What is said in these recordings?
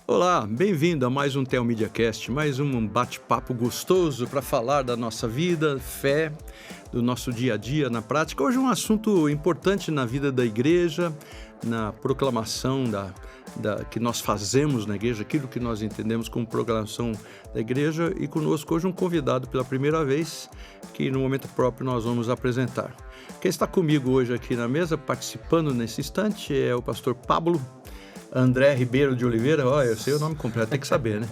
Olá, bem-vindo a mais um Theo MediaCast, mais um bate-papo gostoso para falar da nossa vida, fé, do nosso dia a dia na prática. Hoje é um assunto importante na vida da igreja, na proclamação que nós fazemos na igreja, aquilo que nós entendemos como proclamação da igreja, e conosco hoje um convidado pela primeira vez, que no momento próprio nós vamos apresentar. Quem está comigo hoje aqui na mesa, participando nesse instante, é o pastor Pablo André Ribeiro de Oliveira. Eu sei o nome completo, tem que saber, né?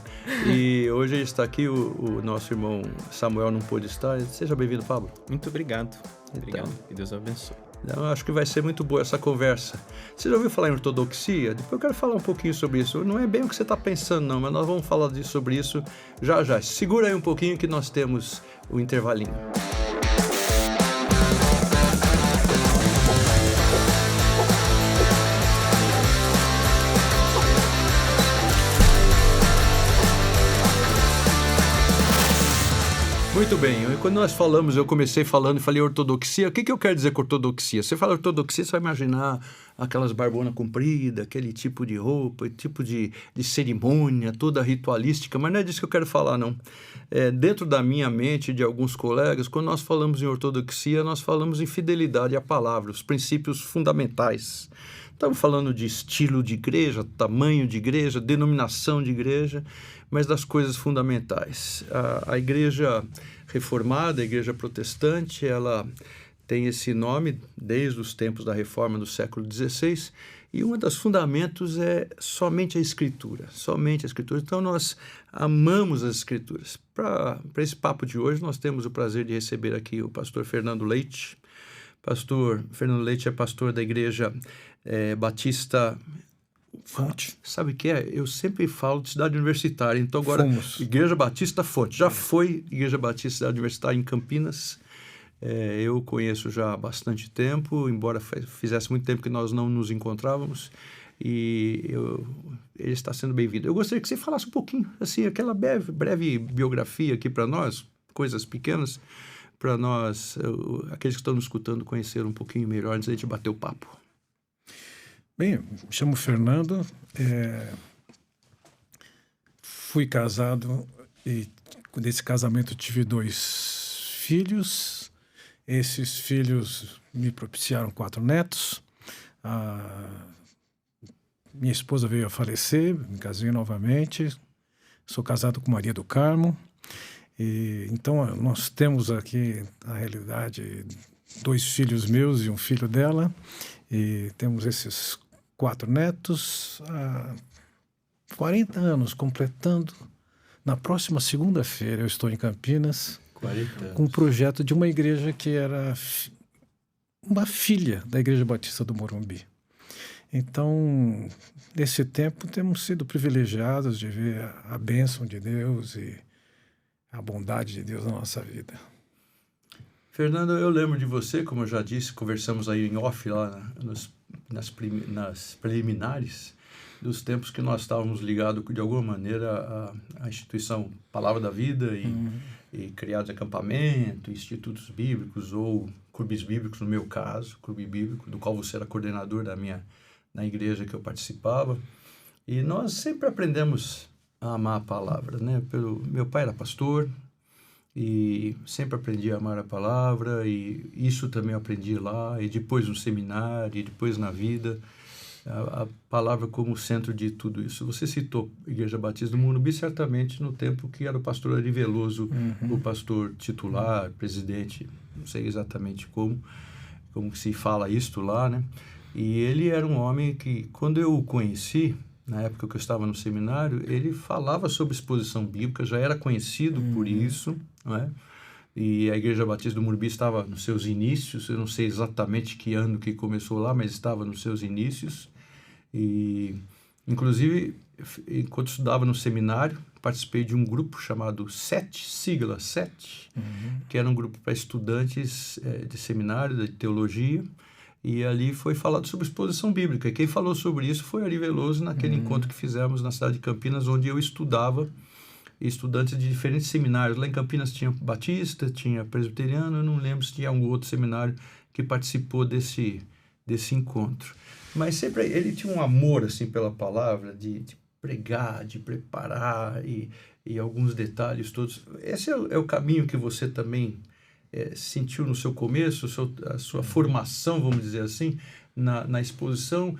E hoje está aqui o nosso irmão Samuel, não pôde estar. Seja bem-vindo, Pablo. Muito obrigado. Obrigado, que Deus abençoe. Então, acho que vai ser muito boa essa conversa. Você já ouviu falar em ortodoxia? Depois eu quero falar um pouquinho sobre isso. Não é bem o que você está pensando, não, mas nós vamos falar sobre isso já já. Segura aí um pouquinho que nós temos o intervalinho. Muito bem, quando nós falamos, eu comecei falando e falei ortodoxia. O que eu quero dizer com ortodoxia? Você fala ortodoxia, você vai imaginar aquelas barbonas compridas, aquele tipo de roupa, tipo de cerimônia, toda ritualística, mas não é disso que eu quero falar, não. Dentro da minha mente e de alguns colegas, quando nós falamos em ortodoxia, nós falamos em fidelidade à palavra, os princípios fundamentais. Estamos falando de estilo de igreja, tamanho de igreja, denominação de igreja, mas das coisas fundamentais. A igreja reformada, a igreja protestante, ela tem esse nome desde os tempos da reforma do século XVI, e um dos fundamentos é somente a Escritura, somente a Escritura. Então nós amamos as Escrituras. Para esse papo de hoje, nós temos o prazer de receber aqui o pastor Fernando Leite. Pastor Fernando Leite é pastor da igreja Batista Fonte. Sabe o que é? Eu sempre falo de cidade universitária, então agora Igreja Batista Fonte. Já foi Igreja Batista Cidade Universitária em Campinas. Eu conheço já há bastante tempo, embora fizesse muito tempo que nós não nos encontrávamos, e ele está sendo bem-vindo. Eu gostaria que você falasse um pouquinho, assim, aquela breve biografia aqui para nós, coisas pequenas, para nós, aqueles que estão nos escutando, conhecer um pouquinho melhor antes da gente bater o papo. Bem, me chamo Fernando, fui casado e desse casamento tive 2 filhos. Esses filhos me propiciaram 4 netos. Minha esposa veio a falecer, me casei novamente. Sou casado com Maria do Carmo. Então, nós temos aqui, na realidade, 2 filhos meus e um filho dela. E temos esses 4 netos, há 40 anos, completando. Na próxima segunda-feira eu estou em Campinas, 40 anos. Com um projeto de uma igreja que era uma filha da Igreja Batista do Morumbi. Então, nesse tempo, temos sido privilegiados de ver a bênção de Deus e a bondade de Deus na nossa vida. Fernando, eu lembro de você, como eu já disse, conversamos aí em off lá nas preliminares, dos tempos que nós estávamos ligados de alguma maneira à instituição Palavra da Vida e criados acampamento, institutos bíblicos ou clubes bíblicos, no meu caso, clube bíblico, do qual você era coordenador na igreja que eu participava. E nós sempre aprendemos a amar a palavra, né? Meu pai era pastor, e sempre aprendi a amar a palavra, e isso também eu aprendi lá, e depois no seminário, e depois na vida, a palavra como centro de tudo isso. Você citou Igreja Batista do Morumbi, certamente no tempo que era o pastor Ari Veloso, o pastor titular, presidente, não sei exatamente como se fala isto lá, né? E ele era um homem que, quando eu o conheci, na época que eu estava no seminário, ele falava sobre exposição bíblica, já era conhecido por isso, não é? E a Igreja Batista do Morumbi estava nos seus inícios, eu não sei exatamente que ano que começou lá, mas estava nos seus inícios. E, inclusive, enquanto estudava no seminário, participei de um grupo chamado sigla 7, que era um grupo para estudantes de seminário, de teologia, e ali foi falado sobre exposição bíblica. E quem falou sobre isso foi Ari Veloso, naquele encontro que fizemos na cidade de Campinas, onde eu estudava, estudantes de diferentes seminários. Lá em Campinas tinha Batista, tinha Presbiteriano, eu não lembro se tinha algum outro seminário que participou desse encontro. Mas sempre ele tinha um amor assim pela palavra, de pregar, de preparar e alguns detalhes todos. Esse é o caminho que você também sentiu no seu começo, a sua formação, vamos dizer assim, na exposição.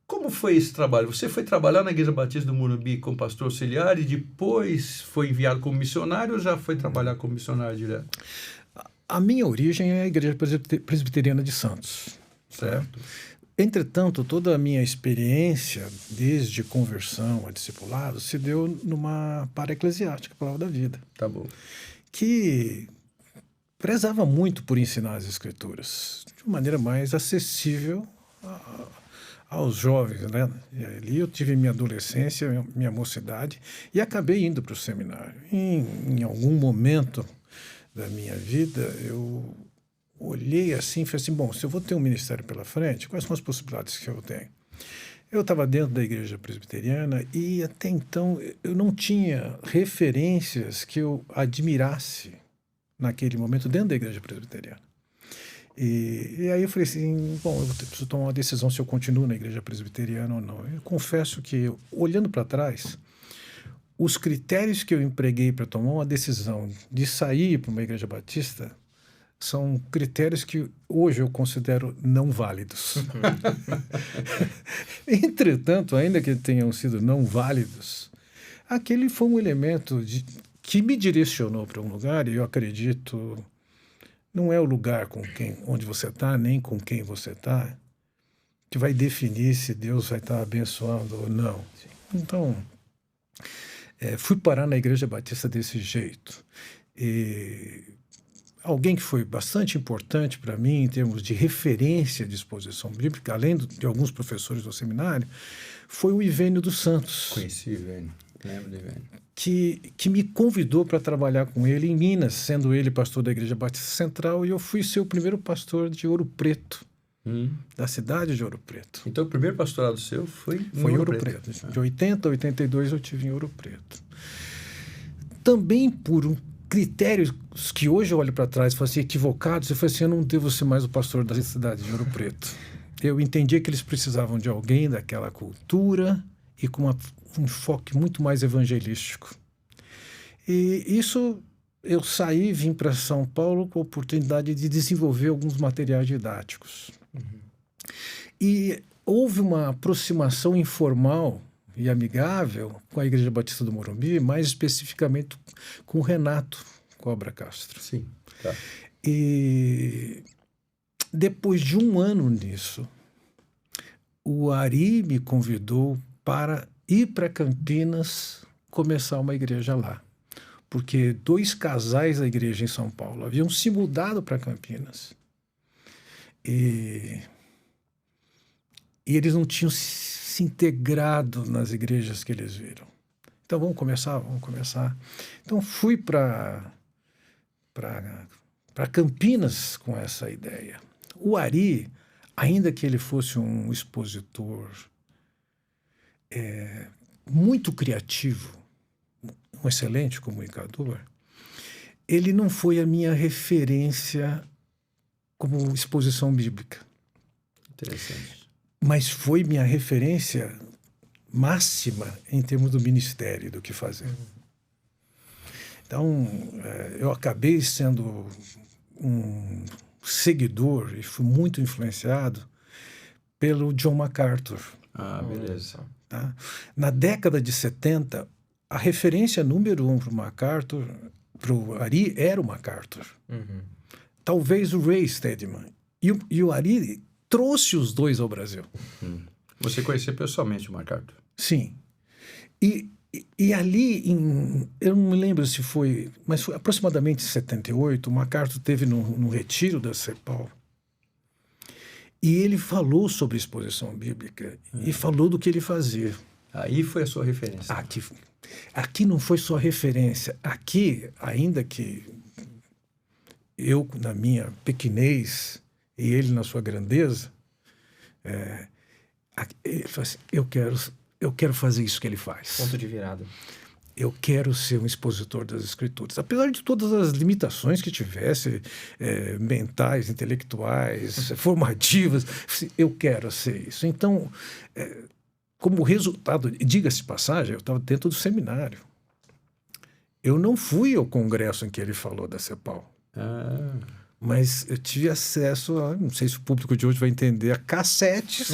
Como foi esse trabalho? Você foi trabalhar na Igreja Batista do Morumbi como pastor auxiliar e depois foi enviado como missionário ou já foi trabalhar como missionário direto? A minha origem é a Igreja Presbiteriana de Santos. Certo. Entretanto, toda a minha experiência, desde conversão a discipulado, se deu numa para eclesiástica, a Palavra da Vida. Tá bom. Que prezava muito por ensinar as Escrituras de uma maneira mais acessível aos jovens, né? E ali eu tive minha adolescência, minha mocidade e acabei indo para o seminário. Em algum momento da minha vida, eu olhei assim e falei assim, bom, se eu vou ter um ministério pela frente, quais são as possibilidades que eu tenho? Eu estava dentro da igreja presbiteriana e até então eu não tinha referências que eu admirasse naquele momento dentro da igreja presbiteriana. E aí eu falei assim, bom, eu preciso tomar uma decisão se eu continuo na igreja presbiteriana ou não. Eu confesso que, olhando para trás, os critérios que eu empreguei para tomar uma decisão de sair para uma igreja batista são critérios que hoje eu considero não válidos. Entretanto, ainda que tenham sido não válidos, aquele foi um elemento que me direcionou para um lugar, e eu acredito, não é o lugar onde você está, nem com quem você está, que vai definir se Deus vai estar abençoando ou não. Então, fui parar na Igreja Batista desse jeito. E alguém que foi bastante importante para mim em termos de referência de exposição bíblica, além de alguns professores do seminário, foi o Ivênio dos Santos. Conheci o Ivênio, lembro do Ivênio. Que me convidou para trabalhar com ele em Minas, sendo ele pastor da Igreja Batista Central, e eu fui ser o primeiro pastor de Ouro Preto, da cidade de Ouro Preto. Então o primeiro pastorado seu foi em Ouro Preto. De 80 a 82 eu tive em Ouro Preto. Também por critérios que hoje eu olho para trás e falo assim, equivocados, eu falei assim, eu não devo ser mais o pastor da cidade de Ouro Preto. Eu entendi que eles precisavam de alguém daquela cultura e com um enfoque muito mais evangelístico. E isso, eu saí, vim para São Paulo com a oportunidade de desenvolver alguns materiais didáticos. E houve uma aproximação informal e amigável com a Igreja Batista do Morumbi, mais especificamente com o Renato Cobra Castro. Sim, tá. E depois de um ano nisso, o Ari me convidou para ir para Campinas começar uma igreja lá. Porque 2 casais da igreja em São Paulo haviam se mudado para Campinas. E eles não tinham se integrado nas igrejas que eles viram. Então, vamos começar. Então, fui para Campinas com essa ideia. O Ari, ainda que ele fosse um expositor muito criativo, um excelente comunicador, ele não foi a minha referência como exposição bíblica. Interessante. Mas foi minha referência máxima em termos do ministério, do que fazer. Então, eu acabei sendo um seguidor e fui muito influenciado pelo John MacArthur. Ah, beleza. Tá? Na década de 70, a referência número 1 para o MacArthur, para o Ari, era o MacArthur. Talvez o Ray Steadman. E o Ari trouxe os dois ao Brasil. Você conhecia pessoalmente o MacArthur? Sim. E ali, eu não me lembro se foi, mas foi aproximadamente em 78, o MacArthur esteve no retiro da CEPAL. E ele falou sobre exposição bíblica e falou do que ele fazia. Aí foi a sua referência. Aqui não foi só referência. Aqui, ainda que eu, na minha pequenez, e ele na sua grandeza, ele falou assim, eu quero fazer isso que ele faz. Ponto de virada. Eu quero ser um expositor das Escrituras. Apesar de todas as limitações que tivesse, mentais, intelectuais, formativas, eu quero ser isso. Então, como resultado, diga-se de passagem, eu estava dentro do seminário. Eu não fui ao congresso em que ele falou da CEPAL. Mas eu tive acesso a, não sei se o público de hoje vai entender, a cassetes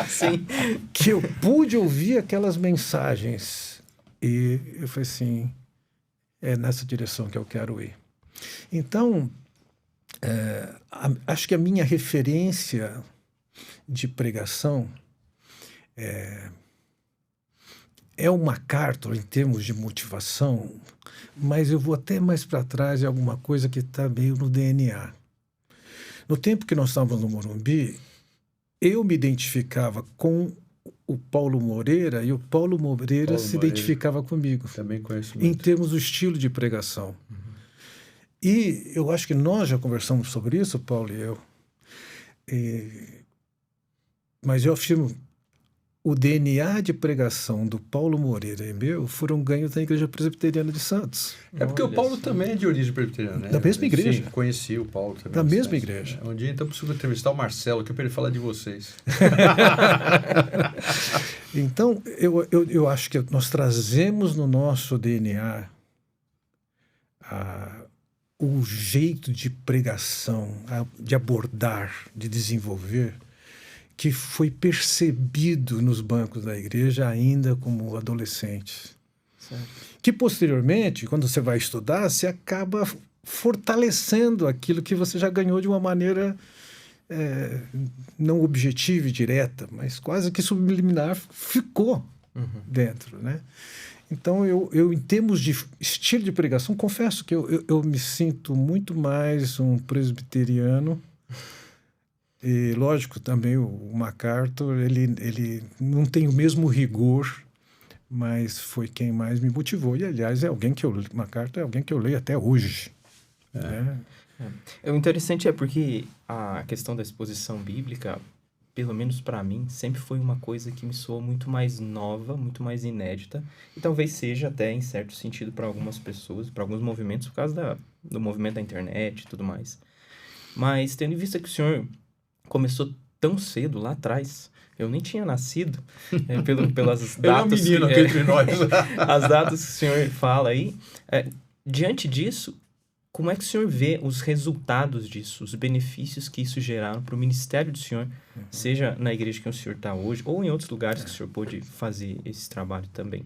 Sim. que eu pude ouvir aquelas mensagens. E eu falei assim, é nessa direção que eu quero ir. Então, acho que a minha referência de pregação é o MacArthur em termos de motivação, mas eu vou até mais para trás de alguma coisa que está meio no DNA. No tempo que nós estávamos no Morumbi, eu me identificava com o Paulo Moreira e o Paulo Moreira se identificava comigo. Também conheço muito. Em termos do estilo de pregação. E eu acho que nós já conversamos sobre isso, Paulo e eu. Mas eu afirmo, o DNA de pregação do Paulo Moreira e meu foram ganhos da Igreja Presbiteriana de Santos. É porque o Paulo também é de origem presbiteriana, né? Da mesma igreja. Sim, conheci o Paulo também. Da mesma igreja. Um dia, então, preciso entrevistar o Marcelo, que é para ele falar de vocês. Então, eu acho que nós trazemos no nosso DNA o jeito de pregação, de abordar, de desenvolver, que foi percebido nos bancos da igreja ainda como adolescentes. Certo. Que posteriormente, quando você vai estudar, você acaba fortalecendo aquilo que você já ganhou de uma maneira não objetiva e direta, mas quase que subliminar, ficou dentro, né? Então, eu, em termos de estilo de pregação, confesso que eu me sinto muito mais um presbiteriano. E, lógico, também o MacArthur, ele não tem o mesmo rigor, mas foi quem mais me motivou. E, aliás, MacArthur é alguém que eu leio até hoje. Né? O interessante é porque a questão da exposição bíblica, pelo menos para mim, sempre foi uma coisa que me soou muito mais nova, muito mais inédita, e talvez seja até, em certo sentido, para algumas pessoas, para alguns movimentos, por causa do movimento da internet e tudo mais. Mas, tendo em vista que o senhor começou tão cedo, lá atrás, eu nem tinha nascido, pelas datas... Eu não menino aqui entre nós. As datas que o senhor fala aí. Diante disso, como é que o senhor vê os resultados disso, os benefícios que isso geraram para o ministério do senhor, seja na igreja que o senhor está hoje, ou em outros lugares que o senhor pôde fazer esse trabalho também?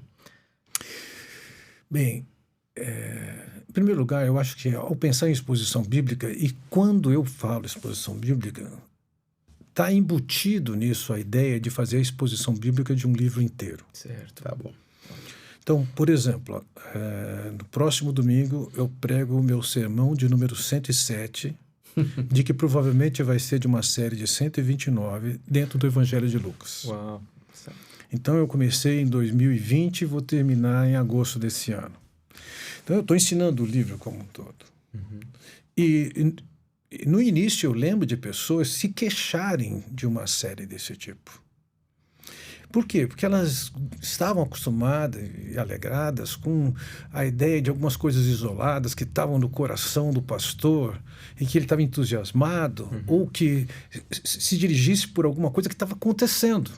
Bem, em primeiro lugar, eu acho que ao pensar em exposição bíblica, e quando eu falo exposição bíblica, está embutido nisso a ideia de fazer a exposição bíblica de um livro inteiro. Certo. Tá bom. Então, por exemplo, no próximo domingo eu prego o meu sermão de número 107, de que provavelmente vai ser de uma série de 129 dentro do Evangelho de Lucas. Uau. Então, eu comecei em 2020 e vou terminar em agosto desse ano. Então, eu estou ensinando o livro como um todo. E no início eu lembro de pessoas se queixarem de uma série desse tipo. Por quê? Porque elas estavam acostumadas e alegradas com a ideia de algumas coisas isoladas que estavam no coração do pastor e que ele estava entusiasmado ou que se dirigisse por alguma coisa que estava acontecendo.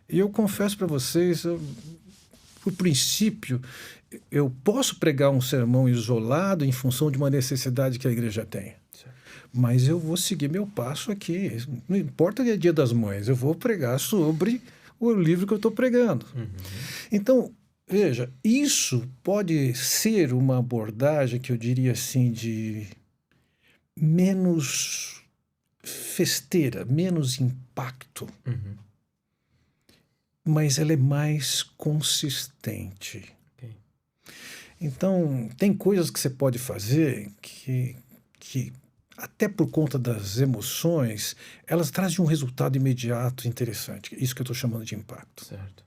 E eu confesso para vocês, por princípio, eu posso pregar um sermão isolado em função de uma necessidade que a igreja tem. Mas eu vou seguir meu passo aqui. Não importa que é Dia das Mães, eu vou pregar sobre o livro que eu estou pregando. Então, veja, isso pode ser uma abordagem que eu diria assim de menos festeira, menos impacto. Mas ela é mais consistente. Okay. Então, tem coisas que você pode fazer que até por conta das emoções, elas trazem um resultado imediato interessante. Isso que eu estou chamando de impacto. Certo.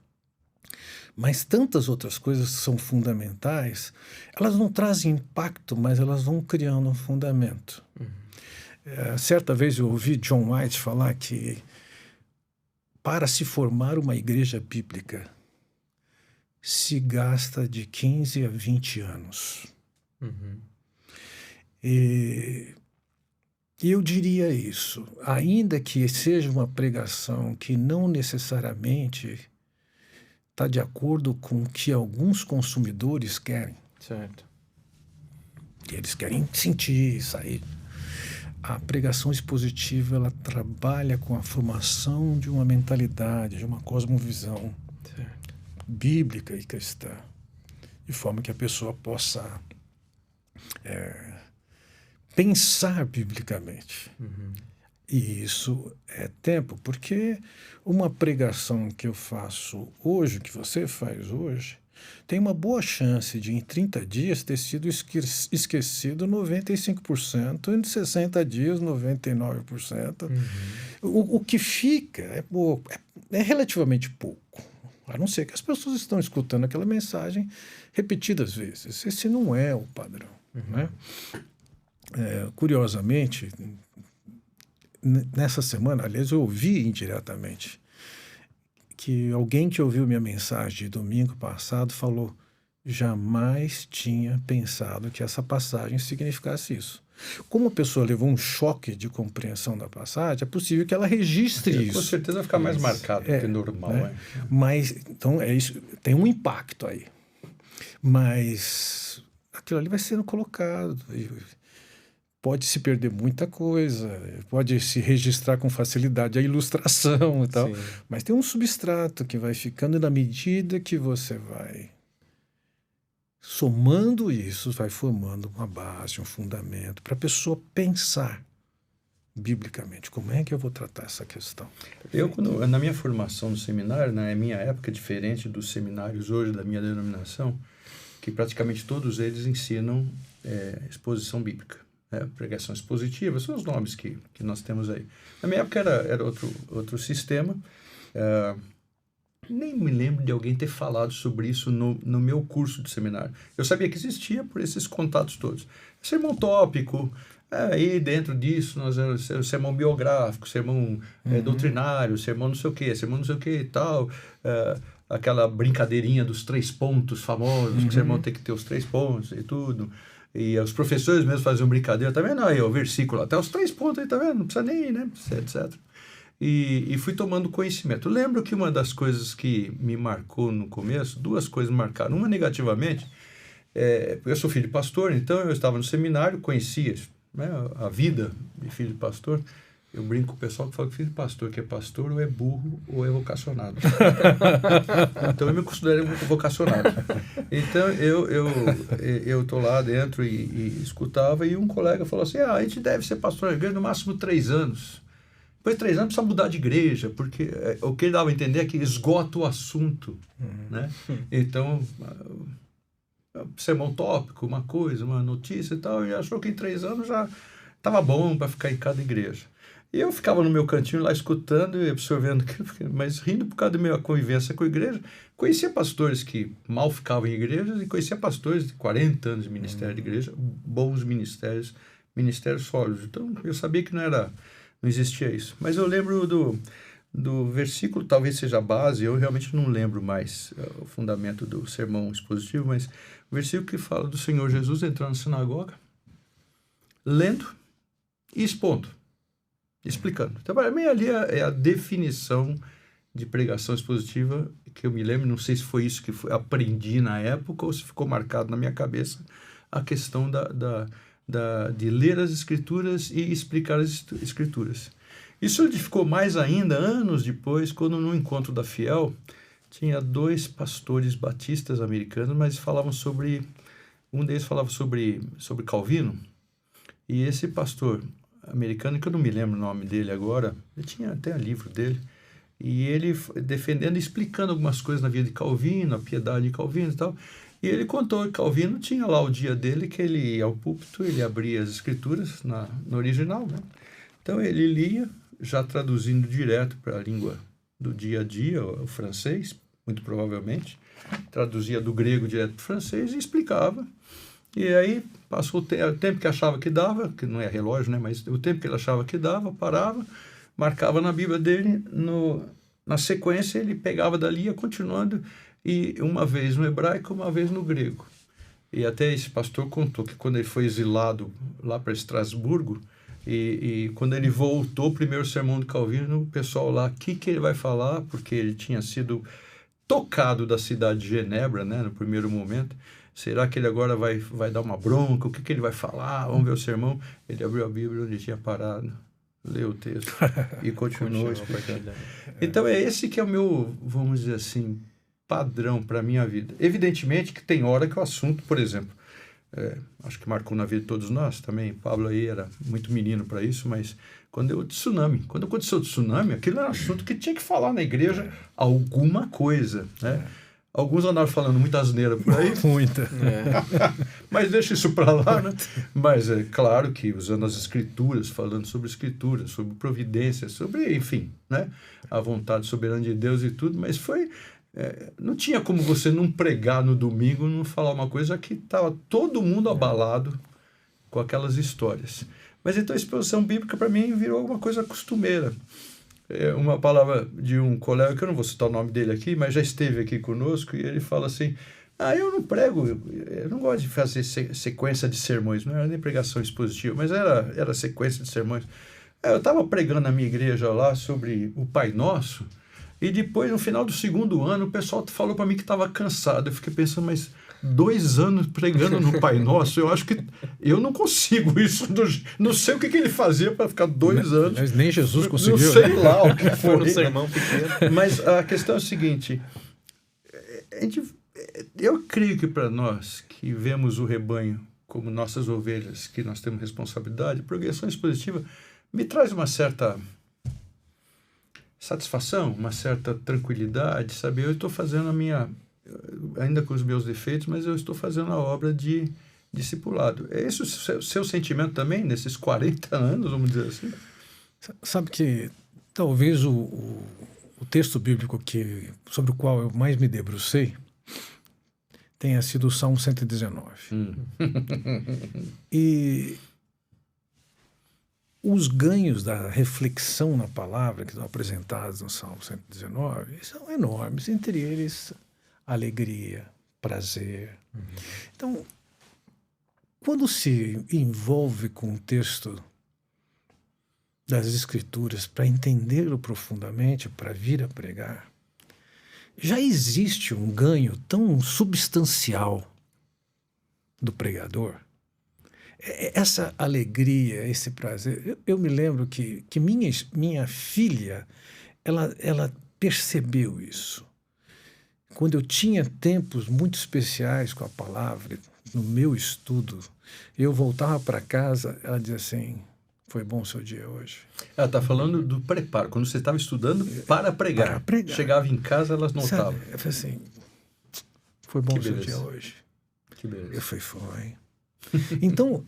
Mas tantas outras coisas que são fundamentais, elas não trazem impacto, mas elas vão criando um fundamento. Certa vez eu ouvi John White falar que para se formar uma igreja bíblica, se gasta de 15 a 20 anos. E eu diria isso, ainda que seja uma pregação que não necessariamente está de acordo com o que alguns consumidores querem. Certo. Que eles querem sentir, sair. A pregação expositiva, ela trabalha com a formação de uma mentalidade, de uma cosmovisão Certo. bíblica e cristã, de forma que a pessoa possa pensar biblicamente. E isso é tempo, porque uma pregação que eu faço hoje, que você faz hoje, tem uma boa chance de, em 30 dias, ter sido esquecido 95%, e em 60 dias, 99%. O que fica é relativamente pouco, a não ser que as pessoas estão escutando aquela mensagem repetidas vezes. Esse não é o padrão. Né? Curiosamente, nessa semana, aliás, eu ouvi indiretamente que alguém que ouviu minha mensagem de domingo passado falou: jamais tinha pensado que essa passagem significasse isso. Como a pessoa levou um choque de compreensão da passagem, é possível que ela registre isso. Com certeza vai ficar mais marcado do que normal. Né? Mas, então, isso, tem um impacto aí. Mas aquilo ali vai sendo colocado. Pode se perder muita coisa, pode se registrar com facilidade a ilustração e tal, mas tem um substrato que vai ficando, e na medida que você vai somando isso, vai formando uma base, um fundamento para a pessoa pensar biblicamente. Como é que eu vou tratar essa questão? Na minha formação no seminário, na minha época, diferente dos seminários hoje da minha denominação, que praticamente todos eles ensinam exposição bíblica. Pregação expositiva, são os nomes que nós temos aí. Na minha época era outro sistema. Nem me lembro de alguém ter falado sobre isso no meu curso de seminário. Eu sabia que existia por esses contatos todos. Sermão tópico, aí dentro disso nós sermão biográfico, sermão doutrinário, sermão não sei o que e tal. Aquela brincadeirinha dos 3 pontos famosos, que o sermão tem que ter os 3 pontos e tudo. E os professores mesmo faziam brincadeira, tá vendo? Aí o versículo, até os 3 pontos aí, tá vendo? Não precisa nem ir, né? Etc. E fui tomando conhecimento. Lembro que uma das coisas que me marcou no começo, 2 coisas me marcaram. Uma negativamente, eu sou filho de pastor, então eu estava no seminário, conhecia, né, a vida de filho de pastor. Eu brinco com o pessoal que fala que filho de pastor, que é pastor ou é burro ou é vocacionado. Então eu me considero vocacionado. Então eu tô lá dentro e escutava, e um colega falou assim: a gente deve ser pastor na igreja no máximo 3 anos. Depois de 3 anos precisa mudar de igreja, porque o que ele dava a entender é que esgota o assunto. Né? Então, sermão tópico, uma coisa, uma notícia e tal, e achou que em 3 anos já estava bom para ficar em cada igreja. E eu ficava no meu cantinho lá escutando e absorvendo aquilo, mas rindo por causa da minha convivência com a igreja. Conhecia pastores que mal ficavam em igrejas e conhecia pastores de 40 anos de ministério de igreja, bons ministérios sólidos. Então eu sabia que não existia isso. Mas eu lembro do versículo, talvez seja a base, eu realmente não lembro mais o fundamento do sermão expositivo, mas o versículo que fala do Senhor Jesus entrando na sinagoga, lendo e expondo. Explicando. Então, para mim, ali é a definição de pregação expositiva que eu me lembro. Não sei se foi isso que aprendi na época ou se ficou marcado na minha cabeça, a questão de ler as Escrituras e explicar as Escrituras. Isso solidificou mais ainda anos depois, quando no encontro da Fiel tinha 2 pastores batistas americanos, mas falavam um deles falava sobre Calvino, e esse pastor americano, que eu não me lembro o nome dele agora, ele tinha até um livro dele, e ele defendendo e explicando algumas coisas na vida de Calvino, a piedade de Calvino e tal, e ele contou que Calvino tinha lá o dia dele, que ele ia ao púlpito, ele abria as Escrituras no original, né? Então ele lia, já traduzindo direto para a língua do dia a dia, o francês, muito provavelmente, traduzia do grego direto para o francês e explicava. E aí passou o tempo que achava que dava, que não é relógio, né? Mas o tempo que ele achava que dava, parava, marcava na Bíblia dele, na sequência ele pegava dali e ia continuando, e uma vez no hebraico, uma vez no grego. E até esse pastor contou que quando ele foi exilado lá para Estrasburgo, E quando ele voltou, o primeiro sermão de Calvino, o pessoal lá, o que ele vai falar? Porque ele tinha sido tocado da cidade de Genebra, né, no primeiro momento. Será que ele agora vai dar uma bronca? O que ele vai falar? Vamos ver o sermão. Ele abriu a Bíblia onde tinha parado, leu o texto e continuou explicando. Então é esse que é o meu, vamos dizer assim, padrão para a minha vida. Evidentemente que tem hora que o assunto, por exemplo, acho que marcou na vida de todos nós também. Pablo aí era muito menino para isso, mas quando aconteceu o tsunami, aquilo era um assunto que tinha que falar na igreja alguma coisa, né? Alguns andaram falando muita asneira por aí. Muita. Mas deixa isso para lá, né? Mas é claro que usando as escrituras, falando sobre escrituras, sobre providência, sobre, enfim, né? A vontade soberana de Deus e tudo, mas foi... não tinha como você não pregar no domingo, não falar uma coisa que estava todo mundo abalado com aquelas histórias. Mas então a exposição bíblica para mim virou alguma coisa costumeira. Uma palavra de um colega, que eu não vou citar o nome dele aqui, mas já esteve aqui conosco, e ele fala assim, eu não prego, eu não gosto de fazer sequência de sermões, não era nem pregação expositiva, mas era sequência de sermões. Eu estava pregando na minha igreja lá sobre o Pai Nosso, e depois, no final do segundo ano, o pessoal falou para mim que estava cansado. Eu fiquei pensando, mas 2 anos pregando no Pai Nosso, eu acho que eu não consigo isso. Não sei o que ele fazia para ficar 2 anos. Mas nem Jesus conseguiu. Não sei lá o que foi. No sermão pequeno. Mas a questão é a seguinte, eu creio que para nós que vemos o rebanho como nossas ovelhas, que nós temos responsabilidade, a progressão expositiva me traz uma certa satisfação, uma certa tranquilidade, sabe? Eu estou fazendo a minha, ainda com os meus defeitos, mas eu estou fazendo a obra de discipulado. É esse o seu sentimento também, nesses 40 anos, vamos dizer assim? Sabe que talvez o texto bíblico sobre o qual eu mais me debrucei tenha sido o Salmo 119. E os ganhos da reflexão na palavra que estão apresentados no Salmo 119 são enormes, entre eles alegria, prazer. Então, quando se envolve com o texto das Escrituras para entendê-lo profundamente, para vir a pregar, já existe um ganho tão substancial do pregador. Essa alegria, esse prazer. Eu me lembro que minha filha, ela percebeu isso. Quando eu tinha tempos muito especiais com a palavra, no meu estudo, eu voltava para casa, ela dizia assim, foi bom o seu dia hoje. Ela está falando do preparo, quando você estava estudando para pregar. Para pregar. Chegava em casa, elas notavam. Eu falei assim, foi bom o seu dia hoje. Que beleza. Eu falei, foi. Então,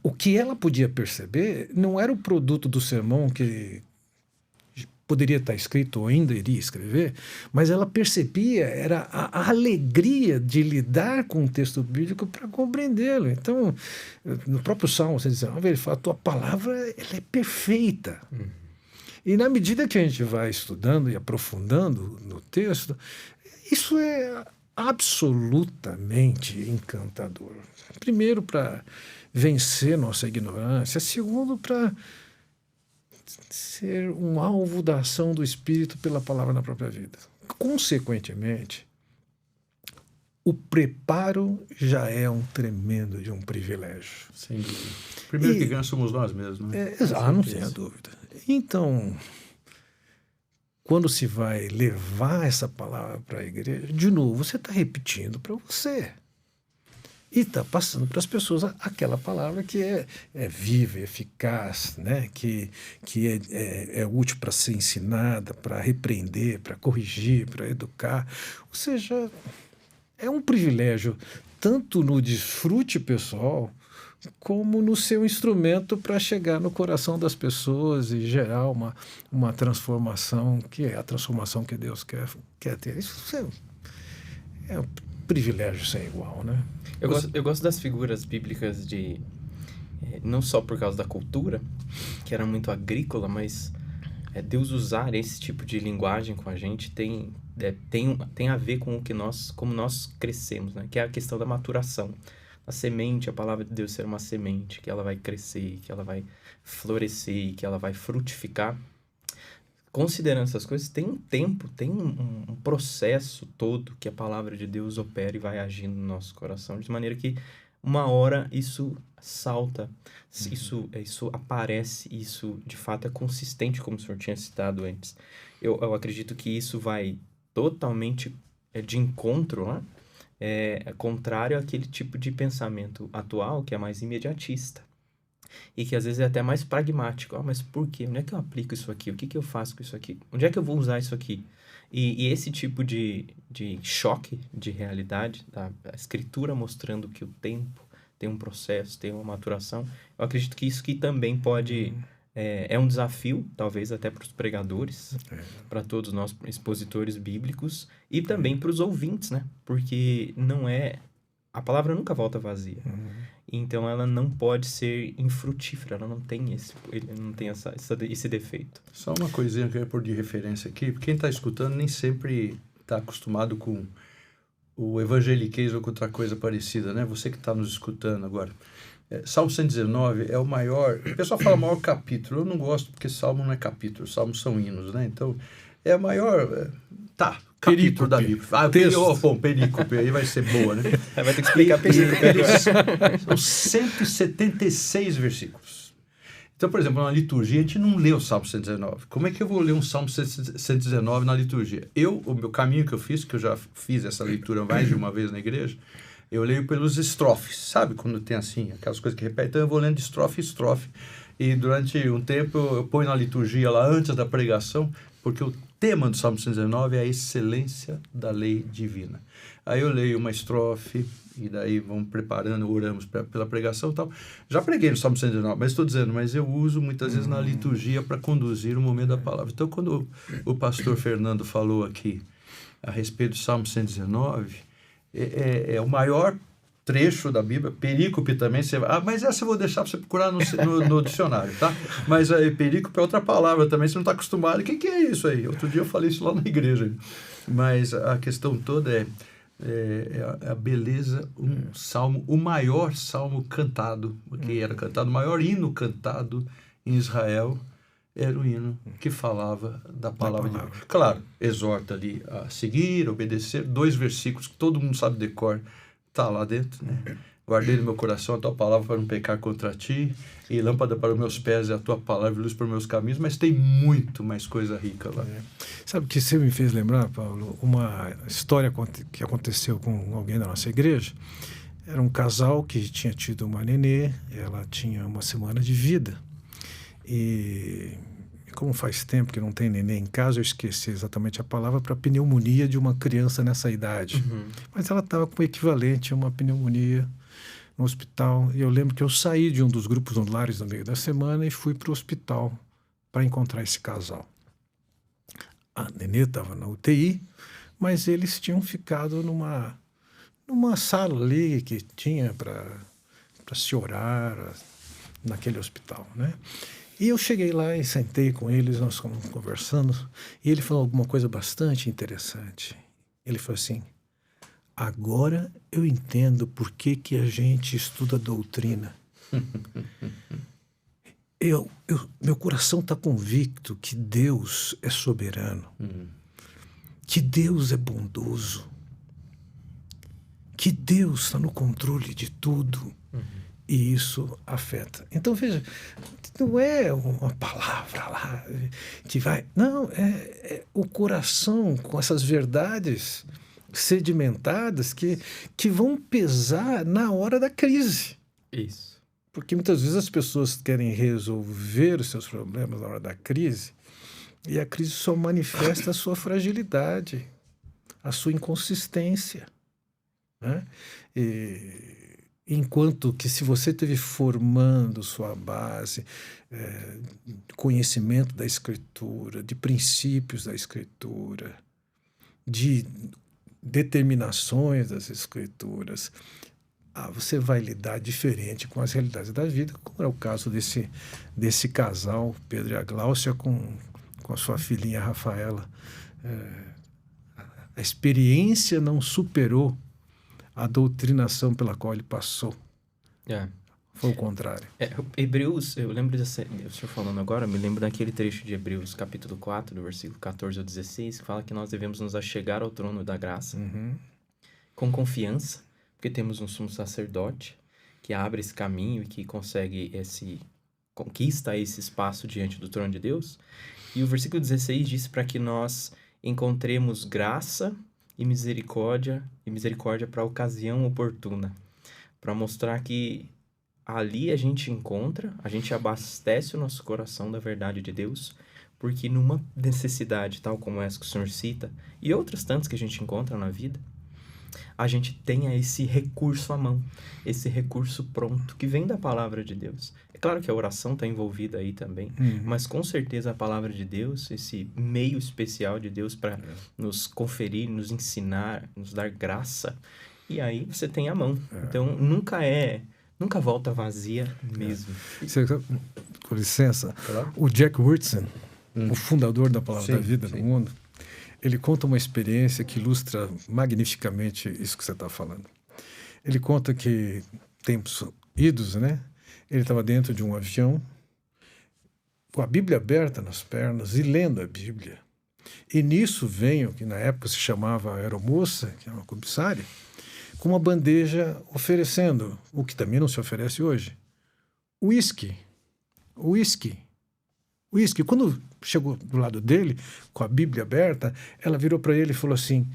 o que ela podia perceber não era o produto do sermão que poderia estar escrito ou ainda iria escrever, mas ela percebia, era a alegria de lidar com o texto bíblico para compreendê-lo. Então, no próprio Salmo 119, ele fala, a tua palavra ela é perfeita. E na medida que a gente vai estudando e aprofundando no texto, isso é absolutamente encantador. Primeiro, para vencer nossa ignorância. Segundo, para ser um alvo da ação do Espírito pela palavra na própria vida. Consequentemente, o preparo já é um tremendo de um privilégio. Sem dúvida. Primeiro que ganha somos nós mesmos, né? Não tenha dúvida. Então, quando se vai levar essa palavra para a igreja, de novo, você está repetindo para você. E está passando para as pessoas aquela palavra que é viva, eficaz, né? que é útil para ser ensinada, para repreender, para corrigir, para educar. Ou seja, é um privilégio tanto no desfrute pessoal como no seu instrumento para chegar no coração das pessoas e gerar uma transformação, que é a transformação que Deus quer ter. Isso é um privilégio sem igual, né? Eu gosto das figuras bíblicas não só por causa da cultura, que era muito agrícola, mas Deus usar esse tipo de linguagem com a gente tem a ver com como nós crescemos, né? Que é a questão da maturação. a semente, a palavra de Deus ser uma semente, que ela vai crescer, que ela vai florescer, que ela vai frutificar. Considerando essas coisas, tem um tempo, tem um processo todo que a palavra de Deus opera e vai agindo no nosso coração, de maneira que uma hora isso salta, isso aparece, isso de fato é consistente, como o senhor tinha citado antes. Eu acredito que isso vai totalmente de encontro, né? Contrário àquele tipo de pensamento atual, que é mais imediatista. E que às vezes é até mais pragmático. Mas por quê? Onde é que eu aplico isso aqui? O que eu faço com isso aqui? Onde é que eu vou usar isso aqui? E esse tipo de choque de realidade, da escritura mostrando que o tempo tem um processo, tem uma maturação, eu acredito que isso que também pode... É um desafio, talvez até para os pregadores, para todos nós expositores bíblicos e também para os ouvintes, né? Porque a palavra nunca volta vazia. Então ela não pode ser infrutífera, ela não tem esse defeito. Só uma coisinha que eu ia pôr de referência aqui, porque quem está escutando nem sempre está acostumado com o evangeliquez ou com outra coisa parecida, né? Você que está nos escutando agora. Salmo 119 é o maior... O pessoal fala maior capítulo. Eu não gosto porque Salmo não é capítulo. Salmos são hinos, né? Então, é o maior... capítulo da Bíblia. Perícope. Aí vai ser boa, né? Vai ter que explicar perícope. São 176 versículos. Então, por exemplo, na liturgia, a gente não lê o Salmo 119. Como é que eu vou ler um Salmo 119 na liturgia? O meu caminho que eu fiz, que eu já fiz essa leitura mais de uma vez na igreja, eu leio pelos estrofes, sabe? Quando tem assim, aquelas coisas que repetem. Então eu vou lendo de estrofe em estrofe. E durante um tempo eu ponho na liturgia lá antes da pregação, porque o tema do Salmo 119 é a excelência da lei divina. Aí eu leio uma estrofe, e daí vamos preparando, oramos pela pregação e tal. Já preguei no Salmo 119, mas estou dizendo, mas eu uso muitas vezes na liturgia para conduzir o momento da palavra. Então quando o pastor Fernando falou aqui a respeito do Salmo 119... É o maior trecho da Bíblia, perícope também, mas essa eu vou deixar para você procurar no dicionário, tá? Mas perícope é outra palavra também, você não está acostumado. O que é isso aí? Outro dia eu falei isso lá na igreja. Mas a questão toda é a beleza, salmo, o maior salmo cantado, que era cantado, o maior hino cantado em Israel, era o hino que falava da palavra de Deus. Claro, exorta ali a seguir, obedecer, 2 versículos que todo mundo sabe de cor, está lá dentro, né? Guardei no meu coração a tua palavra para não pecar contra ti, e lâmpada para os meus pés é a tua palavra e luz para os meus caminhos, mas tem muito mais coisa rica lá. Sabe o que você me fez lembrar, Paulo? Uma história que aconteceu com alguém da nossa igreja. Era um casal que tinha tido uma nenê, ela tinha 1 semana de vida. E como faz tempo que não tem neném em casa, eu esqueci exatamente a palavra para pneumonia de uma criança nessa idade. Mas ela estava com o equivalente a uma pneumonia no hospital. E eu lembro que eu saí de um dos grupos lares no meio da semana e fui para o hospital para encontrar esse casal. A nenê estava na UTI, mas eles tinham ficado numa sala ali que tinha para se orar naquele hospital, né? E eu cheguei lá e sentei com eles, nós fomos conversando, e ele falou alguma coisa bastante interessante. Ele falou assim: agora eu entendo por que a gente estuda doutrina. Meu coração está convicto que Deus é soberano, que Deus é bondoso, que Deus está no controle de tudo. E isso afeta. Então, veja, não é uma palavra lá que vai... Não, é o coração com essas verdades sedimentadas que vão pesar na hora da crise. Isso. Porque muitas vezes as pessoas querem resolver os seus problemas na hora da crise, e a crise só manifesta a sua fragilidade, a sua inconsistência, né? Enquanto que se você esteve formando sua base, conhecimento da Escritura, de princípios da Escritura, de determinações das Escrituras, você vai lidar diferente com as realidades da vida, como é o caso desse casal, Pedro e a Gláucia, com a sua filhinha Rafaela. A experiência não superou a doutrinação pela qual ele passou. Foi o contrário. Hebreus, eu lembro o senhor falando agora, me lembro daquele trecho de Hebreus, capítulo 4, do versículo 14 ao 16, que fala que nós devemos nos achegar ao trono da graça com confiança, porque temos um sumo sacerdote que abre esse caminho e que conquista esse espaço diante do trono de Deus. E o versículo 16 diz para que nós encontremos graça e misericórdia para a ocasião oportuna, para mostrar que ali a gente abastece o nosso coração da verdade de Deus, porque numa necessidade tal como essa que o senhor cita, e outras tantas que a gente encontra na vida, a gente tenha esse recurso à mão, esse recurso pronto, que vem da palavra de Deus. É claro que a oração está envolvida aí também, mas com certeza a palavra de Deus, esse meio especial de Deus para nos conferir, nos ensinar, nos dar graça, e aí você tem a mão. Então, nunca volta vazia mesmo. Com licença, o Jack Wyrtzen, o fundador da Palavra da Vida no mundo, ele conta uma experiência que ilustra magnificamente isso que você está falando. Ele conta que, tempos idos, né? Ele estava dentro de um avião, com a Bíblia aberta nas pernas e lendo a Bíblia. E nisso vem o que na época se chamava aeromoça, que é uma comissária, com uma bandeja oferecendo, o que também não se oferece hoje, uísque. Quando chegou do lado dele, com a Bíblia aberta, ela virou para ele e falou assim,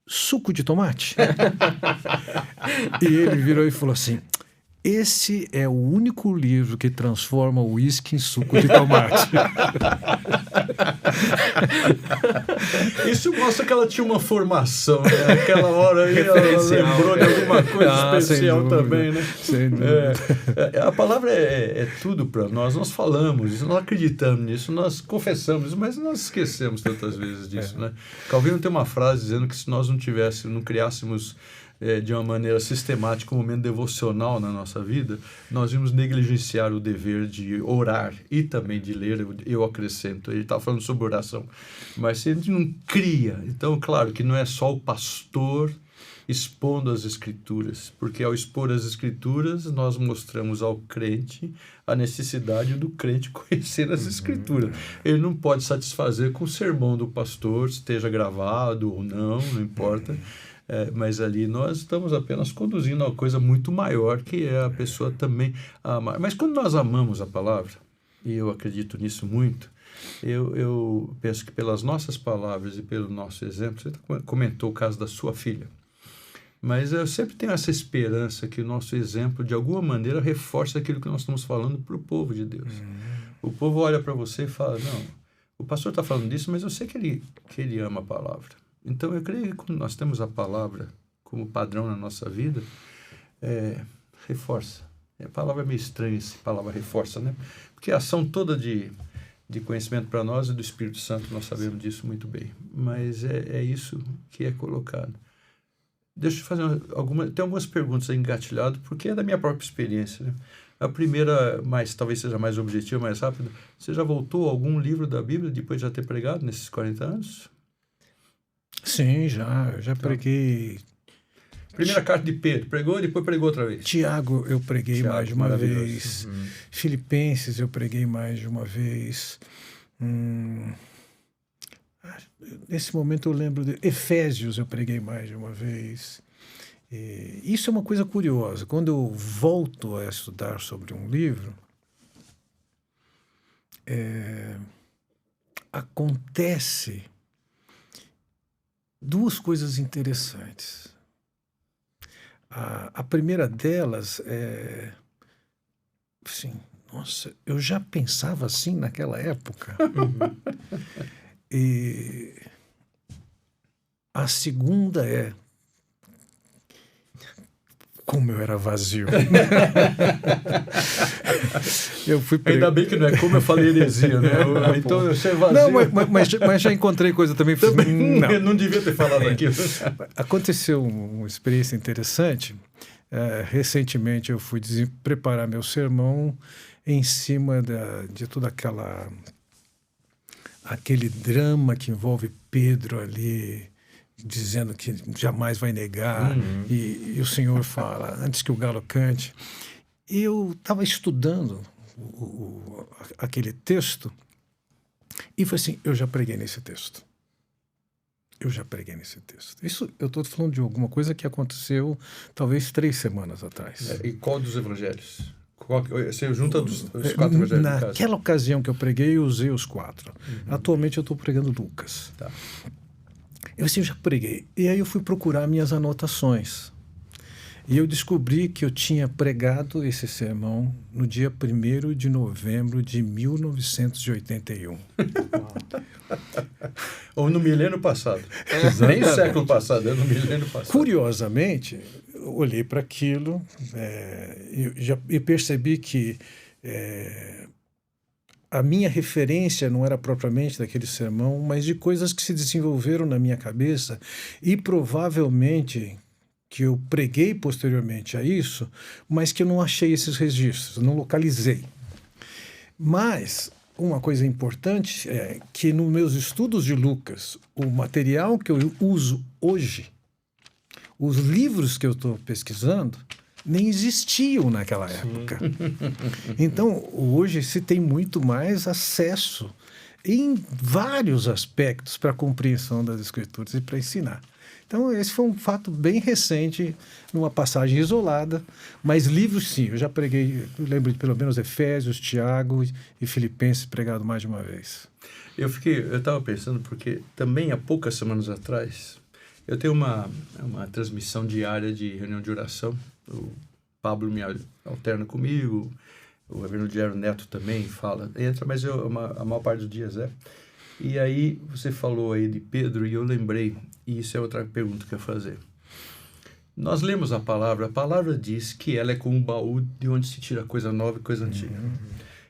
suco de tomate? E ele virou e falou assim, esse é o único livro que transforma o uísque em suco de tomate. Isso mostra que ela tinha uma formação, né? Aquela hora aí ela lembrou de alguma coisa especial também, né? Sem dúvida. A palavra é tudo para nós. Nós falamos isso, nós acreditamos nisso, nós confessamos isso, mas nós esquecemos tantas vezes disso, né? Calvino tem uma frase dizendo que se nós não criássemos de uma maneira sistemática um momento devocional na nossa vida, nós íamos negligenciar o dever de orar e também de ler, eu acrescento. Ele está falando sobre oração. Mas se a gente não cria, então, claro que não é só o pastor expondo as Escrituras, porque ao expor as Escrituras, nós mostramos ao crente a necessidade do crente conhecer as Escrituras. Ele não pode satisfazer com o sermão do pastor, esteja gravado ou não importa. Mas ali nós estamos apenas conduzindo a uma coisa muito maior, que é a pessoa também amar. Mas quando nós amamos a palavra, e eu acredito nisso muito, eu penso que pelas nossas palavras e pelo nosso exemplo, você comentou o caso da sua filha, mas eu sempre tenho essa esperança que o nosso exemplo, de alguma maneira, reforça aquilo que nós estamos falando para o povo de Deus. O povo olha para você e fala, não, o pastor está falando disso, mas eu sei que ele ama a palavra. Então, eu creio que quando nós temos a palavra como padrão na nossa vida, reforça. A palavra é meio estranha, essa palavra reforça, né? Porque a ação toda de conhecimento para nós é do Espírito Santo, nós sabemos disso muito bem. Mas é isso que é colocado. Deixa eu fazer tem algumas perguntas aí engatilhadas, porque é da minha própria experiência, né? A primeira, talvez seja mais objetiva, mais rápida. Você já voltou a algum livro da Bíblia depois de já ter pregado nesses 40 anos? Sim, já preguei. Primeira carta de Pedro, pregou e depois pregou outra vez. Tiago, eu preguei mais de uma vez. Filipenses, eu preguei mais de uma vez. Nesse momento eu lembro de Efésios, eu preguei mais de uma vez. Isso é uma coisa curiosa. Quando eu volto a estudar sobre um livro, acontece duas coisas interessantes. A primeira delas é assim, nossa, eu já pensava assim naquela época. E a segunda é como eu era vazio. Ainda bem que não é como eu falei heresia, né? Então eu sei vazio. Não, mas já encontrei coisa também. Não devia ter falado aquilo. Aconteceu uma experiência interessante. Recentemente eu fui preparar meu sermão em cima de todo aquele drama que envolve Pedro ali dizendo que jamais vai negar, e o Senhor fala, antes que o galo cante. Eu estava estudando aquele texto e falei assim, eu já preguei nesse texto. Isso, eu estou falando de alguma coisa que aconteceu talvez 3 semanas atrás. E qual dos evangelhos? Você junta os 4 evangelhos? Naquela ocasião que eu preguei, eu usei os 4. Atualmente eu estou pregando Lucas. Tá. Eu já preguei. E aí eu fui procurar minhas anotações. E eu descobri que eu tinha pregado esse sermão no dia 1º de novembro de 1981. Ou no milênio passado. Nem o século passado, é no milênio passado. Curiosamente, eu olhei para aquilo e percebi que a minha referência não era propriamente daquele sermão, mas de coisas que se desenvolveram na minha cabeça e provavelmente que eu preguei posteriormente a isso, mas que eu não achei esses registros, não localizei. Mas uma coisa importante é que nos meus estudos de Lucas, o material que eu uso hoje, os livros que eu estou pesquisando, nem existiam naquela época. Então, hoje se tem muito mais acesso em vários aspectos para a compreensão das Escrituras e para ensinar. Então, esse foi um fato bem recente, numa passagem isolada, mas livros, sim, eu já preguei, eu lembro de pelo menos Efésios, Tiago e Filipenses pregado mais de uma vez. Eu estava pensando, porque também há poucas semanas atrás, eu tenho uma transmissão diária de reunião de oração, o Pablo me alterna comigo, o reverendo Diário Neto também entra, mas a maior parte dos dias é. E aí você falou aí de Pedro e eu lembrei, e isso é outra pergunta que eu ia fazer. Nós lemos a palavra diz que ela é como um baú de onde se tira coisa nova e coisa antiga.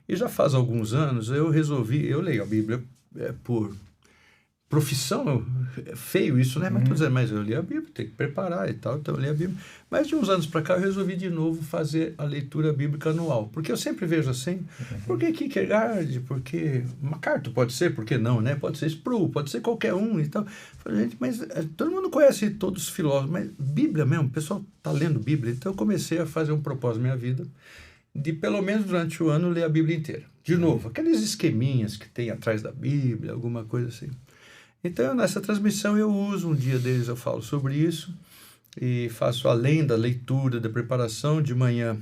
E já faz alguns anos eu leio a Bíblia por profissão, é feio isso, né? Mas eu li a Bíblia, tem que preparar e tal, então eu li a Bíblia. Mas de uns anos para cá eu resolvi de novo fazer a leitura bíblica anual, porque eu sempre vejo assim, porque Kierkegaard, porque MacArthur pode ser, porque não, né? Pode ser Sproul, pode ser qualquer um e tal. Falei, gente, mas todo mundo conhece todos os filósofos, mas Bíblia mesmo, o pessoal está lendo Bíblia, então eu comecei a fazer um propósito na minha vida de pelo menos durante o ano ler a Bíblia inteira. De novo, aqueles esqueminhas que tem atrás da Bíblia, alguma coisa assim. Então, nessa transmissão eu uso, um dia deles eu falo sobre isso e faço além da leitura, da preparação. De manhã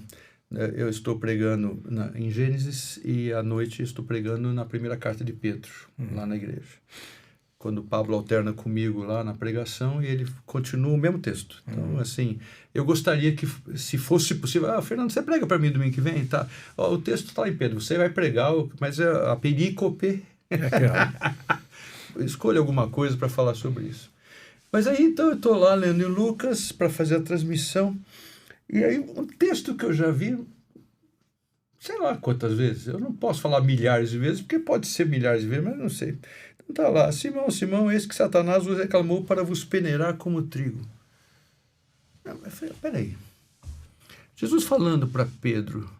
eu estou pregando em Gênesis e à noite estou pregando na primeira carta de Pedro, lá na igreja. Quando o Pablo alterna comigo lá na pregação e ele continua o mesmo texto. Então, assim, eu gostaria que, se fosse possível, Fernando, você prega para mim domingo que vem? Tá. O texto está em Pedro, você vai pregar, mas a perícope... Escolha alguma coisa para falar sobre isso. Mas aí, então, eu estou lá lendo em Lucas para fazer a transmissão. E aí, um texto que eu já vi, sei lá quantas vezes, eu não posso falar milhares de vezes, porque pode ser milhares de vezes, mas não sei. Então está lá, Simão, eis que Satanás vos reclamou para vos peneirar como trigo. Eu falei, peraí. Jesus falando para Pedro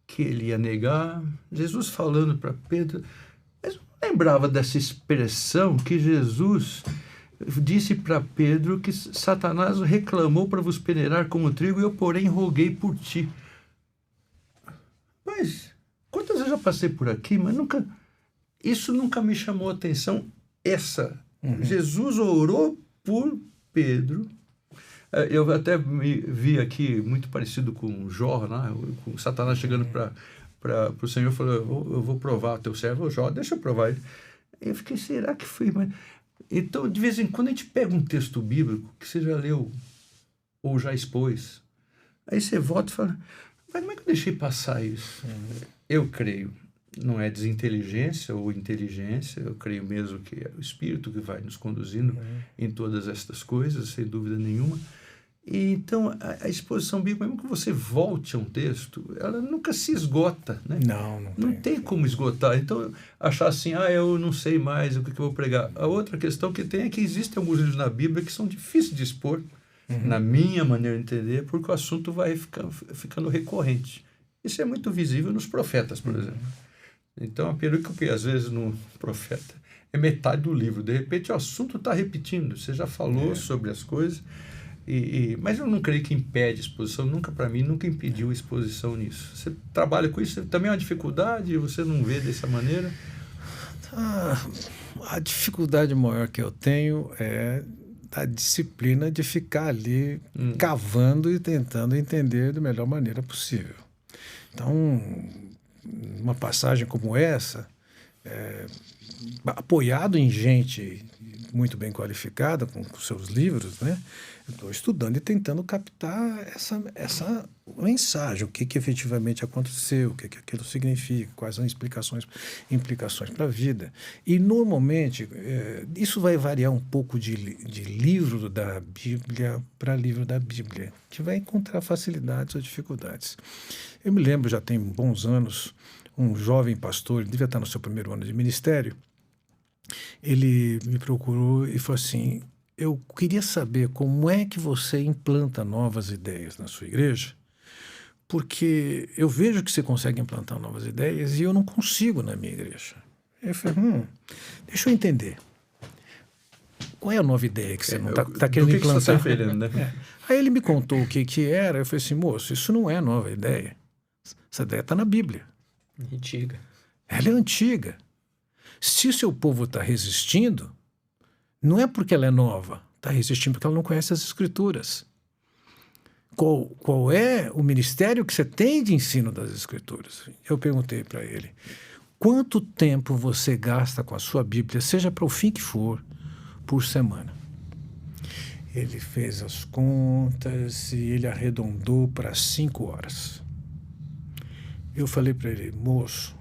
que ele ia negar, Jesus falando para Pedro... Lembrava dessa expressão que Jesus disse para Pedro que Satanás reclamou para vos peneirar como trigo e eu, porém, roguei por ti. Mas, quantas vezes eu já passei por aqui, mas isso nunca me chamou a atenção. Jesus orou por Pedro. Eu até me vi aqui muito parecido com Jó, né? Com Satanás chegando para o Senhor, falou, eu vou provar o teu servo Jó, deixa eu provar ele. Eu fiquei, será que foi? Mas... Então, de vez em quando a gente pega um texto bíblico que você já leu ou já expôs, aí você volta e fala, mas como é que eu deixei passar isso? Eu creio, não é desinteligência ou inteligência, eu creio mesmo que é o Espírito que vai nos conduzindo em todas estas coisas, sem dúvida nenhuma. E então, a exposição bíblica, mesmo que você volte a um texto, ela nunca se esgota, né? Não tem como esgotar. Então, achar assim, eu não sei mais o que eu vou pregar. A outra questão que tem é que existem alguns livros na Bíblia que são difíceis de expor, na minha maneira de entender, porque o assunto vai ficando recorrente. Isso é muito visível nos profetas, por exemplo. Então, a perícope, às vezes, no profeta, é metade do livro. De repente o assunto está repetindo. Você já falou sobre as coisas, mas eu não creio que impede a exposição. Para mim, nunca impediu a exposição nisso. Você trabalha com isso, também é uma dificuldade, você não vê dessa maneira? A dificuldade maior que eu tenho é a disciplina de ficar ali cavando e tentando entender da melhor maneira possível. Então, uma passagem como essa, apoiado em gente muito bem qualificada, com seus livros, né? Eu estou estudando e tentando captar essa mensagem, o que efetivamente aconteceu, o que aquilo significa, quais são as implicações para a vida. E, normalmente, isso vai variar um pouco de livro da Bíblia para livro da Bíblia, que vai encontrar facilidades ou dificuldades. Eu me lembro, já tem bons anos, um jovem pastor, ele devia estar no seu primeiro ano de ministério, ele me procurou e falou assim: eu queria saber como é que você implanta novas ideias na sua igreja, porque eu vejo que você consegue implantar novas ideias e eu não consigo na minha igreja. Eu falei, deixa eu entender. Qual é a nova ideia que você não está querendo implantar? Que você está referindo, né? Aí ele me contou o que era, eu falei assim, moço, isso não é nova ideia. Essa ideia está na Bíblia. Antiga. Ela é antiga. Se o seu povo está resistindo, não é porque ela é nova, está resistindo porque ela não conhece as Escrituras. Qual é o ministério que você tem de ensino das Escrituras? Eu perguntei para ele, quanto tempo você gasta com a sua Bíblia, seja para o fim que for, por semana? Ele fez as contas e ele arredondou para 5 horas. Eu falei para ele, moço,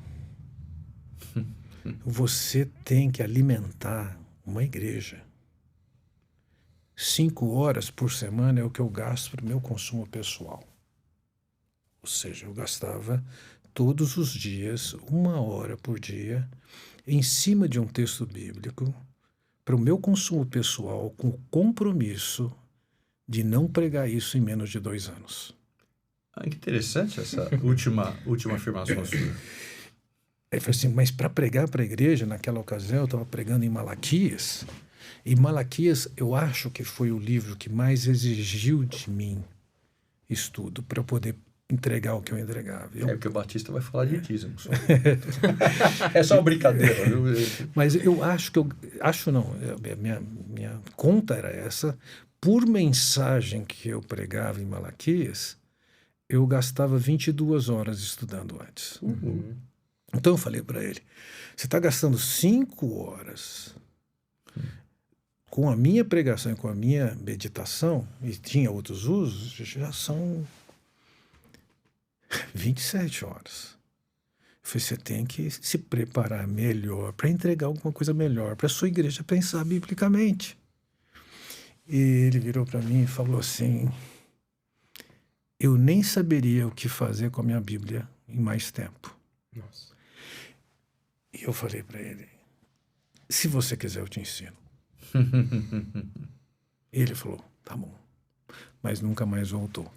você tem que alimentar uma igreja. 5 horas por semana é o que eu gasto para o meu consumo pessoal. Ou seja, eu gastava todos os dias, 1 hora por dia, em cima de um texto bíblico, para o meu consumo pessoal, com o compromisso de não pregar isso em menos de 2 anos. Que interessante essa última afirmação sua. Ele falou assim, mas para pregar para a igreja, naquela ocasião, eu estava pregando em Malaquias, e Malaquias, eu acho que foi o livro que mais exigiu de mim estudo, para eu poder entregar o que eu entregava. Porque o Batista vai falar de dízimo. É só uma brincadeira. Mas eu acho que minha conta era essa, por mensagem que eu pregava em Malaquias, eu gastava 22 horas estudando antes. Uhum. Então eu falei para ele, você está gastando 5 horas com a minha pregação e com a minha meditação, e tinha outros usos, já são 27 horas. Eu falei, você tem que se preparar melhor para entregar alguma coisa melhor para a sua igreja pensar biblicamente. E ele virou para mim e falou assim, eu nem saberia o que fazer com a minha Bíblia em mais tempo. Nossa. E eu falei para ele, se você quiser eu te ensino. E ele falou, tá bom. Mas nunca mais voltou.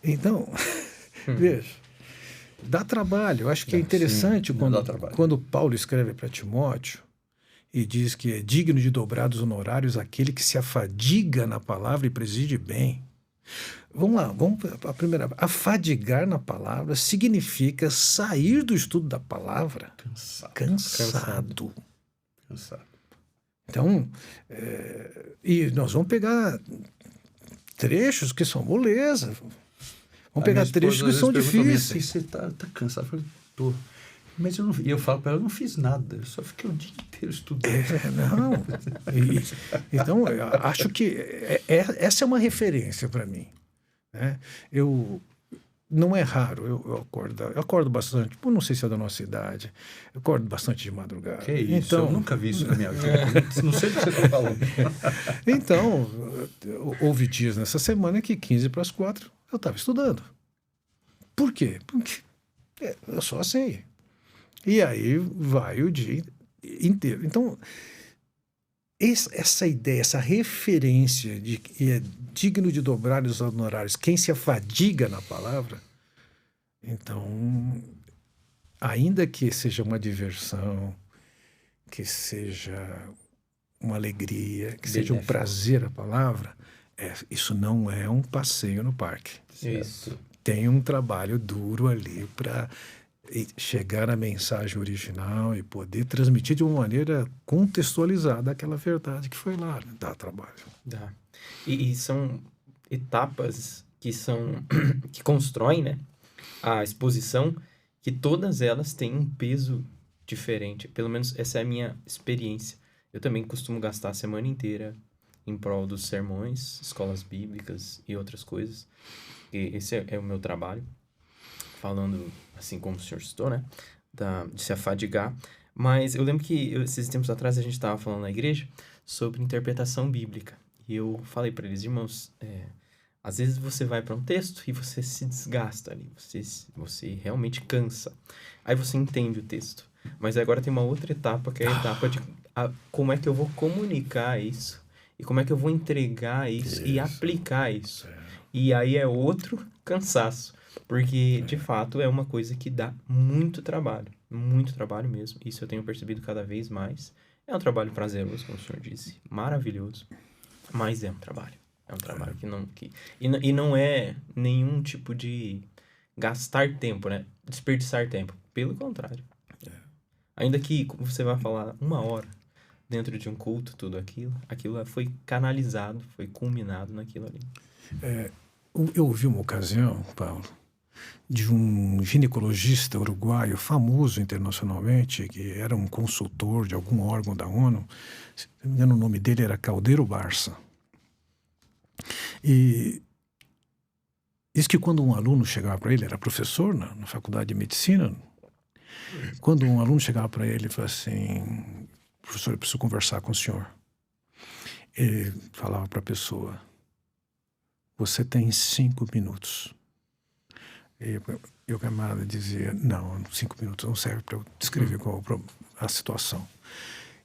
Então, veja, dá trabalho. Eu acho que é interessante quando Paulo escreve para Timóteo e diz que é digno de dobrados honorários aquele que se afadiga na palavra e preside bem. Vamos lá, a primeira. Afadigar na palavra significa sair do estudo da palavra cansado. Então, e nós vamos pegar trechos que são moleza. Vamos pegar trechos que são difíceis. Você está cansado? Eu falei, tô. Mas eu falo para ela, eu não fiz nada, eu só fiquei o dia inteiro estudando. Não. Então, eu acho que essa é uma referência para mim. Né? Não é raro, eu acordo bastante, não sei se é da nossa idade, eu acordo bastante de madrugada. Que isso, então, eu nunca vi isso na minha vida, não sei o que você está falando. Então, houve dias nessa semana que 15:45 eu estava estudando. Por quê? Porque eu só assim. E aí vai o dia inteiro. Então, essa ideia, essa referência de que é digno de dobrar os honorários quem se afadiga na palavra, então, ainda que seja uma diversão, que seja uma alegria, que seja um prazer a palavra, isso não é um passeio no parque. Isso. Tem um trabalho duro ali para chegar à mensagem original e poder transmitir de uma maneira contextualizada aquela verdade que foi lá. Dá trabalho. Dá. E são etapas que constroem, né, a exposição, que todas elas têm um peso diferente. Pelo menos essa é a minha experiência. Eu também costumo gastar a semana inteira em prol dos sermões, escolas bíblicas e outras coisas. E esse é o meu trabalho. Falando assim como o senhor citou, né, de se afadigar. Mas eu lembro que esses tempos atrás a gente estava falando na igreja sobre interpretação bíblica. E eu falei para eles, irmãos, às vezes você vai para um texto e você se desgasta ali, você realmente cansa. Aí você entende o texto. Mas agora tem uma outra etapa, que é a etapa de como é que eu vou comunicar isso, e como é que eu vou entregar isso e aplicar isso. E aí é outro cansaço, porque de fato é uma coisa que dá muito trabalho mesmo. Isso eu tenho percebido cada vez mais. É um trabalho prazeroso, como o senhor disse, maravilhoso, mas é um trabalho. É um trabalho que não é nenhum tipo de gastar tempo, né? Desperdiçar tempo. Pelo contrário. Ainda que você vai falar 1 hora dentro de um culto, tudo aquilo foi canalizado, foi culminado naquilo ali. Eu ouvi uma ocasião, Paulo, de um ginecologista uruguaio famoso internacionalmente, que era um consultor de algum órgão da ONU. Se não me engano, o nome dele era Caldeiro Barça. E diz que quando um aluno chegava para ele, era professor na faculdade de medicina, quando um aluno chegava para ele e falava assim, professor, eu preciso conversar com o senhor. Ele falava para a pessoa, você tem 5 minutos. E o camarada dizia, não, 5 minutos não serve para eu descrever qual a situação.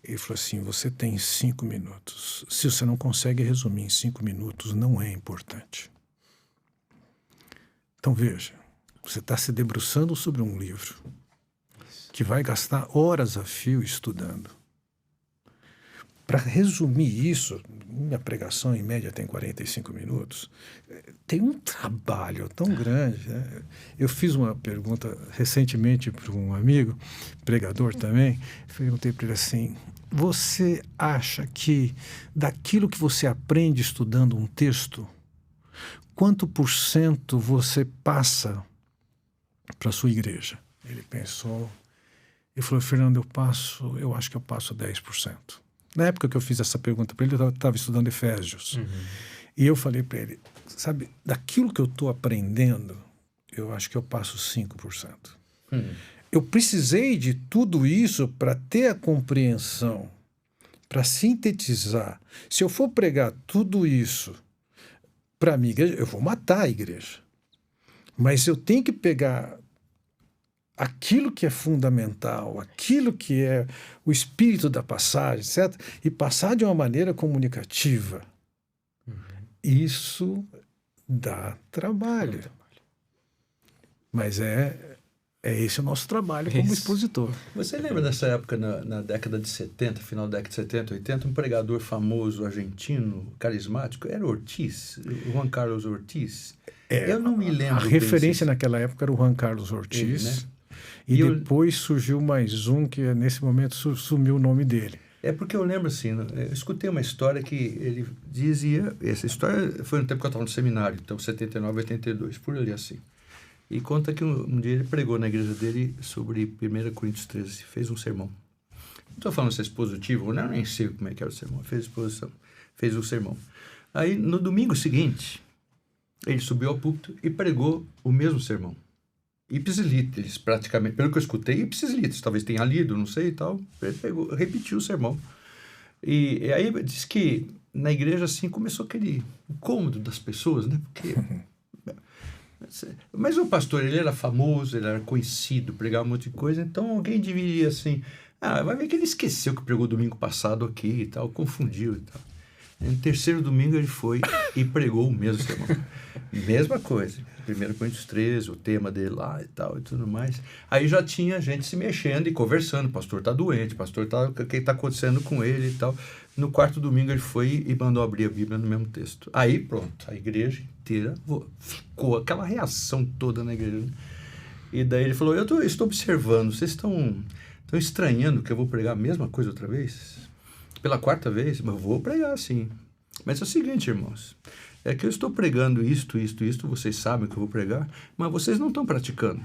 Ele falou assim, você tem 5 minutos. Se você não consegue resumir em 5 minutos, não é importante. Então veja, você está se debruçando sobre um livro que vai gastar horas a fio estudando. Para resumir isso, minha pregação em média tem 45 minutos, tem um trabalho tão grande, né? Eu fiz uma pergunta recentemente para um amigo, pregador também, perguntei para ele assim, você acha que daquilo que você aprende estudando um texto, quanto % você passa para a sua igreja? Ele pensou, ele falou, Fernando, eu acho que eu passo 10%. Na época que eu fiz essa pergunta para ele, eu estava estudando Efésios. E eu falei para ele, sabe, daquilo que eu estou aprendendo, eu acho que eu passo 5%. Eu precisei de tudo isso para ter a compreensão, para sintetizar. Se eu for pregar tudo isso para a minha igreja, eu vou matar a igreja. Mas eu tenho que pegar aquilo que é fundamental, aquilo que é o espírito da passagem, etc., e passar de uma maneira comunicativa. Isso dá trabalho. Mas é esse o nosso trabalho como expositor. Você lembra dessa época, na década de 70, final da década de 70, 80, um pregador famoso argentino, carismático, era Ortiz, Juan Carlos Ortiz? Eu não me lembro. A referência naquela época era o Juan Carlos Ortiz. Ele, né? E depois surgiu mais um que nesse momento sumiu o nome dele. É porque eu lembro assim, eu escutei uma história que ele dizia, essa história foi no tempo que eu estava no seminário, então 79, 82, por ali assim. E conta que um dia ele pregou na igreja dele sobre 1 Coríntios 13, fez um sermão. Não estou falando se é expositivo, eu nem sei como é que era o sermão, fez um sermão. Aí no domingo seguinte, ele subiu ao púlpito e pregou o mesmo sermão. Ipsis praticamente, pelo que eu escutei, ipsis talvez tenha lido, não sei e tal. Ele repetiu o sermão. E aí diz que na igreja assim começou aquele incômodo das pessoas, né? Porque, mas o pastor, ele era famoso, ele era conhecido, pregava um monte de coisa, então alguém diria assim, vai ver que ele esqueceu que pregou domingo passado aqui e tal, confundiu e tal. No terceiro domingo ele foi e pregou o mesmo sermão. Mesma coisa. 1 Coríntios 13, o tema dele lá e tal e tudo mais. Aí já tinha gente se mexendo e conversando. O pastor tá doente, o pastor tá... O que tá acontecendo com ele e tal. No quarto domingo ele foi e mandou abrir a Bíblia no mesmo texto. Aí pronto, a igreja inteira ficou aquela reação toda na igreja. E daí ele falou, eu estou observando, vocês estão estranhando que eu vou pregar a mesma coisa outra vez? Pela quarta vez? Mas eu vou pregar, sim. Mas é o seguinte, irmãos, é que eu estou pregando isto, vocês sabem que eu vou pregar, mas vocês não estão praticando.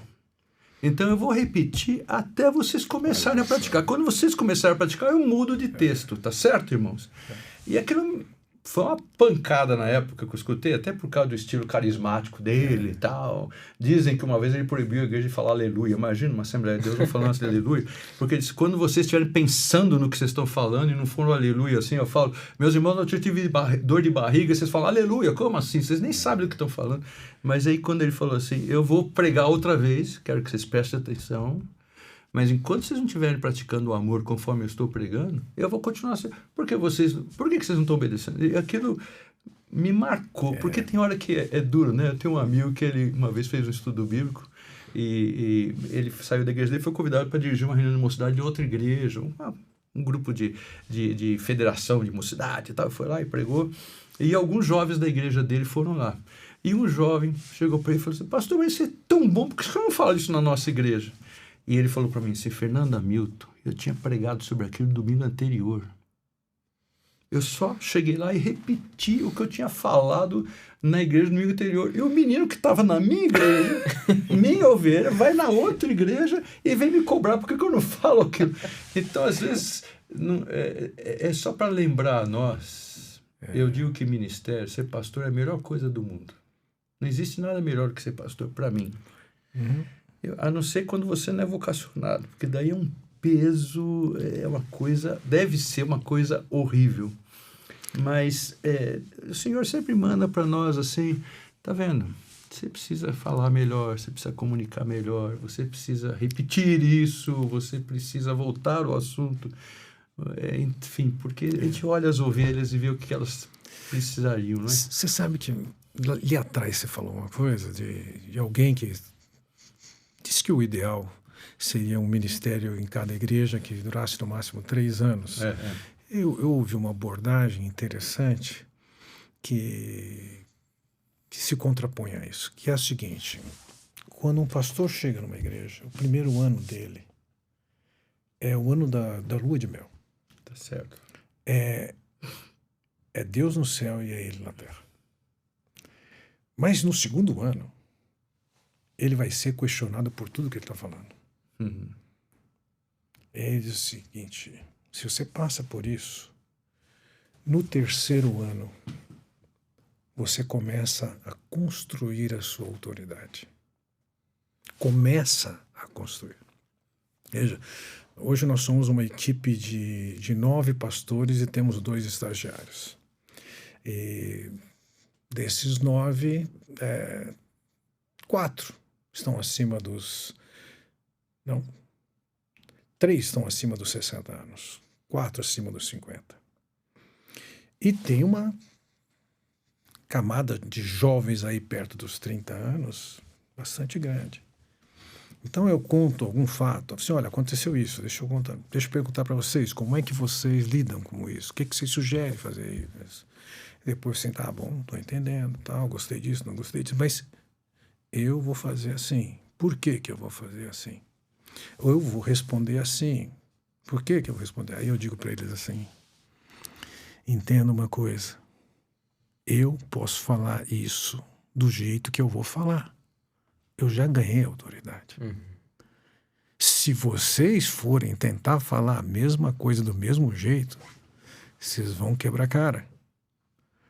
Então eu vou repetir até vocês começarem a praticar. Quando vocês começarem a praticar, eu mudo de texto, tá certo, irmãos? E aquilo foi uma pancada na época que eu escutei, até por causa do estilo carismático dele e tal. Dizem que uma vez ele proibiu a igreja de falar aleluia. Imagina uma Assembleia de Deus não falando assim, aleluia. Porque ele disse, quando vocês estiverem pensando no que vocês estão falando e não for aleluia assim, eu falo, meus irmãos, eu tive dor de barriga, vocês falam aleluia, como assim? Vocês nem sabem do que estão falando. Mas aí quando ele falou assim, eu vou pregar outra vez, quero que vocês prestem atenção, mas enquanto vocês não estiverem praticando o amor conforme eu estou pregando, eu vou continuar assim. Por que vocês não estão obedecendo? E aquilo me marcou, porque tem hora que é duro, né? Eu tenho um amigo que ele uma vez fez um estudo bíblico e ele saiu da igreja dele e foi convidado para dirigir uma reunião de mocidade de outra igreja, um grupo de federação de mocidade e tal. Foi lá e pregou. E alguns jovens da igreja dele foram lá. E um jovem chegou para ele e falou assim, pastor, mas isso é tão bom, por que você não fala isso na nossa igreja? E ele falou para mim assim, Fernando Hamilton, eu tinha pregado sobre aquilo no domingo anterior. Eu só cheguei lá e repeti o que eu tinha falado na igreja no domingo anterior. E o menino que estava na minha igreja, minha ovelha, vai na outra igreja e vem me cobrar porque eu não falo aquilo. Então, às vezes, não, é só para lembrar a nós. Eu digo que ministério, ser pastor é a melhor coisa do mundo. Não existe nada melhor do que ser pastor para mim. Uhum. A não ser quando você não é vocacionado, porque daí é um peso, é uma coisa, deve ser uma coisa horrível. Mas o Senhor sempre manda para nós assim, tá vendo? Você precisa falar melhor, você precisa comunicar melhor, você precisa repetir isso, você precisa voltar ao assunto. Enfim, porque a gente olha as ovelhas e vê o que elas precisariam, não é? Você sabe que ali atrás você falou uma coisa de alguém que disse que o ideal seria um ministério em cada igreja que durasse no máximo 3 anos. Eu ouvi uma abordagem interessante que se contrapõe a isso, que é a seguinte, quando um pastor chega numa igreja, o primeiro ano dele é o ano da lua de mel. Tá certo. É Deus no céu e é Ele na terra. Mas no segundo ano, ele vai ser questionado por tudo que ele está falando. Uhum. Ele diz o seguinte, se você passa por isso, no terceiro ano, você começa a construir a sua autoridade. Começa a construir. Veja, hoje nós somos uma equipe de 9 pastores e temos 2 estagiários. E desses 9, 4 estão acima dos... Não. 3 estão acima dos 60 anos. 4 acima dos 50. E tem uma camada de jovens aí perto dos 30 anos bastante grande. Então eu conto algum fato. Assim, olha, aconteceu isso, deixa eu perguntar para vocês, como é que vocês lidam com isso? O que vocês sugerem fazer isso? Depois assim, tá bom, estou entendendo, tal, gostei disso, não gostei disso, mas eu vou fazer assim. Por que eu vou fazer assim? Ou eu vou responder assim. Por que eu vou responder? Aí eu digo para eles assim, entenda uma coisa, eu posso falar isso do jeito que eu vou falar. Eu já ganhei autoridade. Uhum. Se vocês forem tentar falar a mesma coisa do mesmo jeito, vocês vão quebrar a cara.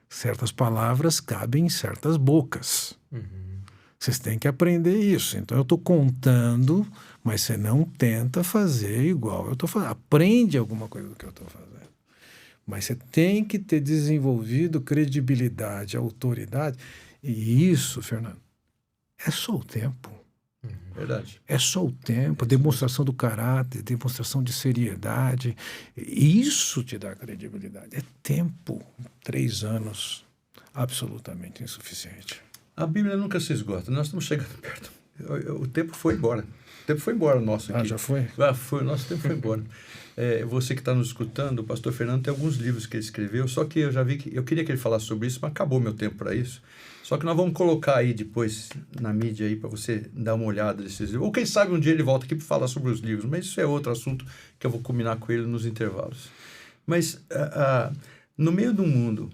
Certas palavras cabem em certas bocas. Uhum. Vocês têm que aprender isso. Então eu estou contando, mas você não tenta fazer igual eu estou fazendo. Aprende alguma coisa do que eu estou fazendo. Mas você tem que ter desenvolvido credibilidade, autoridade. E isso, Fernando, é só o tempo. Verdade. É só o tempo, demonstração do caráter, demonstração de seriedade. Isso te dá credibilidade. É tempo. 3 anos, absolutamente insuficiente. A Bíblia nunca se esgota. Nós estamos chegando perto. O tempo foi embora. O tempo foi embora nosso aqui. Já foi? Foi. O nosso tempo foi embora. Você que está nos escutando, o pastor Fernando tem alguns livros que ele escreveu, só que eu já vi que eu queria que ele falasse sobre isso, mas acabou meu tempo para isso. Só que nós vamos colocar aí depois na mídia aí para você dar uma olhada nesses livros. Ou quem sabe um dia ele volta aqui para falar sobre os livros, mas isso é outro assunto que eu vou combinar com ele nos intervalos. Mas no meio do mundo,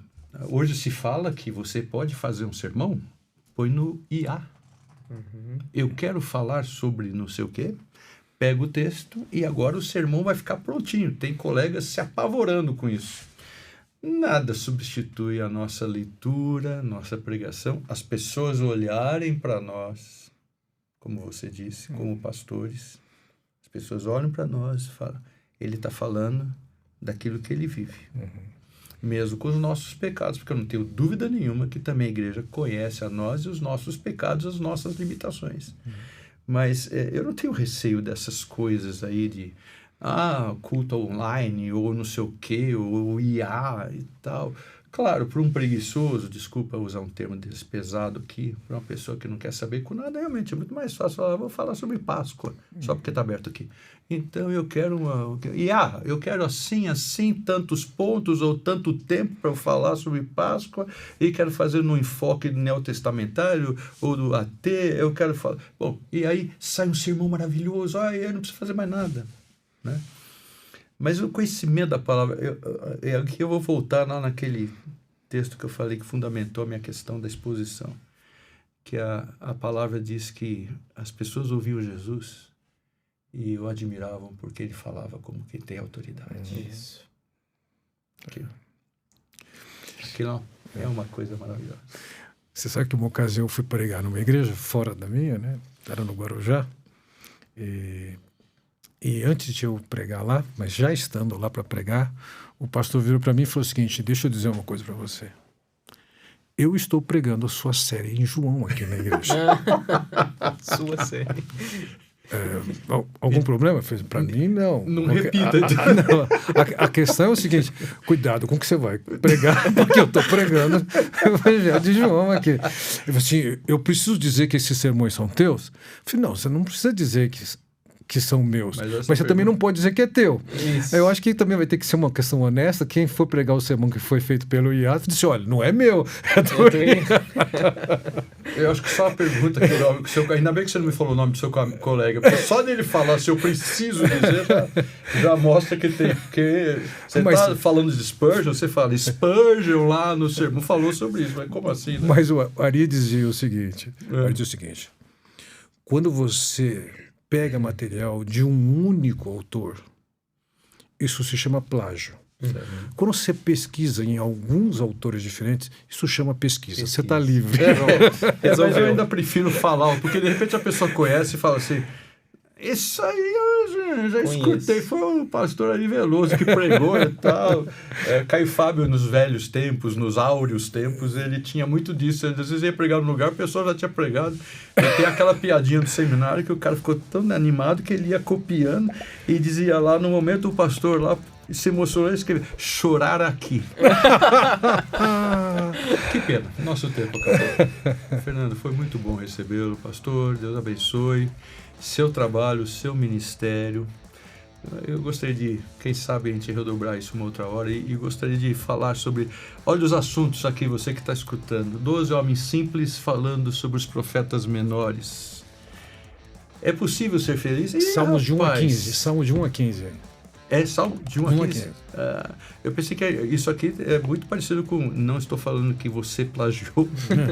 hoje se fala que você pode fazer um sermão, põe no IA. Eu quero falar sobre não sei o quê, pega o texto e agora o sermão vai ficar prontinho. Tem colegas se apavorando com isso. Nada substitui a nossa leitura, nossa pregação, as pessoas olharem para nós, como você disse, como pastores. As pessoas olham para nós e falam, ele está falando daquilo que ele vive. Mesmo com os nossos pecados, porque eu não tenho dúvida nenhuma que também a igreja conhece a nós e os nossos pecados, as nossas limitações. Mas eu não tenho receio dessas coisas aí de culto online, ou não sei o quê, ou IA e tal. Claro, para um preguiçoso, desculpa usar um termo desse pesado aqui, para uma pessoa que não quer saber com nada, realmente é muito mais fácil falar, vou falar sobre Páscoa, só porque está aberto aqui. Então eu quero eu quero assim, tantos pontos ou tanto tempo para eu falar sobre Páscoa, e quero fazer no enfoque neotestamentário ou do AT, eu quero falar. Bom, e aí sai um sermão maravilhoso, eu não preciso fazer mais nada, né? Mas o conhecimento da palavra, aqui eu vou voltar lá naquele texto que eu falei que fundamentou a minha questão da exposição, que a palavra diz que as pessoas ouviam Jesus e o admiravam porque ele falava como quem tem autoridade. Isso. Aquilo é uma coisa maravilhosa. Você sabe que uma ocasião eu fui pregar numa igreja fora da minha, né? Era no Guarujá. E antes de eu pregar lá, mas já estando lá para pregar, o pastor virou para mim e falou o seguinte, deixa eu dizer uma coisa para você. Eu estou pregando a sua série em João aqui na igreja. Sua série. Algum problema? Para mim, não. Não repita. A questão é o seguinte, cuidado com o que você vai pregar, porque eu estou pregando o Evangelho de João aqui. Ele falou assim, eu preciso dizer que esses sermões são teus? Eu falei, não, você não precisa dizer que são meus, mas você também não pode dizer que é teu. Isso. Eu acho que também vai ter que ser uma questão honesta. Quem for pregar o sermão que foi feito pelo IA, disse, olha, não é meu, é do Eu acho que só a pergunta que ainda bem que você não me falou o nome do seu colega, porque só dele falar se eu preciso dizer já mostra que tem que você está falando de Spurgeon, você fala Spurgeon lá no sermão falou sobre isso, mas como assim, né? Mas o Ari dizia o seguinte, quando você pega material de um único autor, isso se chama plágio. Quando você pesquisa em alguns autores diferentes, isso chama pesquisa. Você está livre. Mas eu ainda prefiro falar, porque de repente a pessoa conhece e fala assim, isso aí eu já escutei, foi o pastor Ari Veloso que pregou e tal. Caio Fábio, nos velhos tempos, nos áureos tempos, ele tinha muito disso. Às vezes ia pregar no lugar, a pessoa já tinha pregado. E tem aquela piadinha do seminário que o cara ficou tão animado que ele ia copiando e dizia lá, no momento o pastor lá se emocionou e escreveu, chorar aqui. Que pena, nosso tempo acabou. Fernando, foi muito bom recebê-lo, pastor, Deus abençoe seu trabalho, seu ministério. Eu gostaria de, quem sabe, a gente redobrar isso uma outra hora e gostaria de falar sobre, olha os assuntos aqui, você que está escutando, 12 homens simples falando sobre os profetas menores. É possível ser feliz? Salmos de 1 a 15, Salmos de 1 a 15. É Salmo de 1 a 15. Eu pensei que isso aqui é muito parecido com... Não estou falando que você plagiou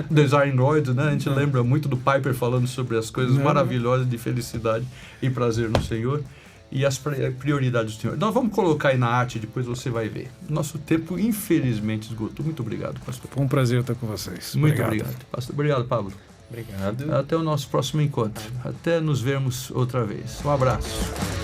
Desire Lloyd, né? A gente lembra muito do Piper falando sobre as coisas maravilhosas de felicidade e prazer no Senhor e as prioridades do Senhor. Nós vamos colocar aí na arte, depois você vai ver. Nosso tempo, infelizmente, esgotou. Muito obrigado, pastor. Foi um prazer estar com vocês. Muito obrigado. Pastor, obrigado, Pablo. Obrigado. Até o nosso próximo encontro. Até nos vermos outra vez. Um abraço.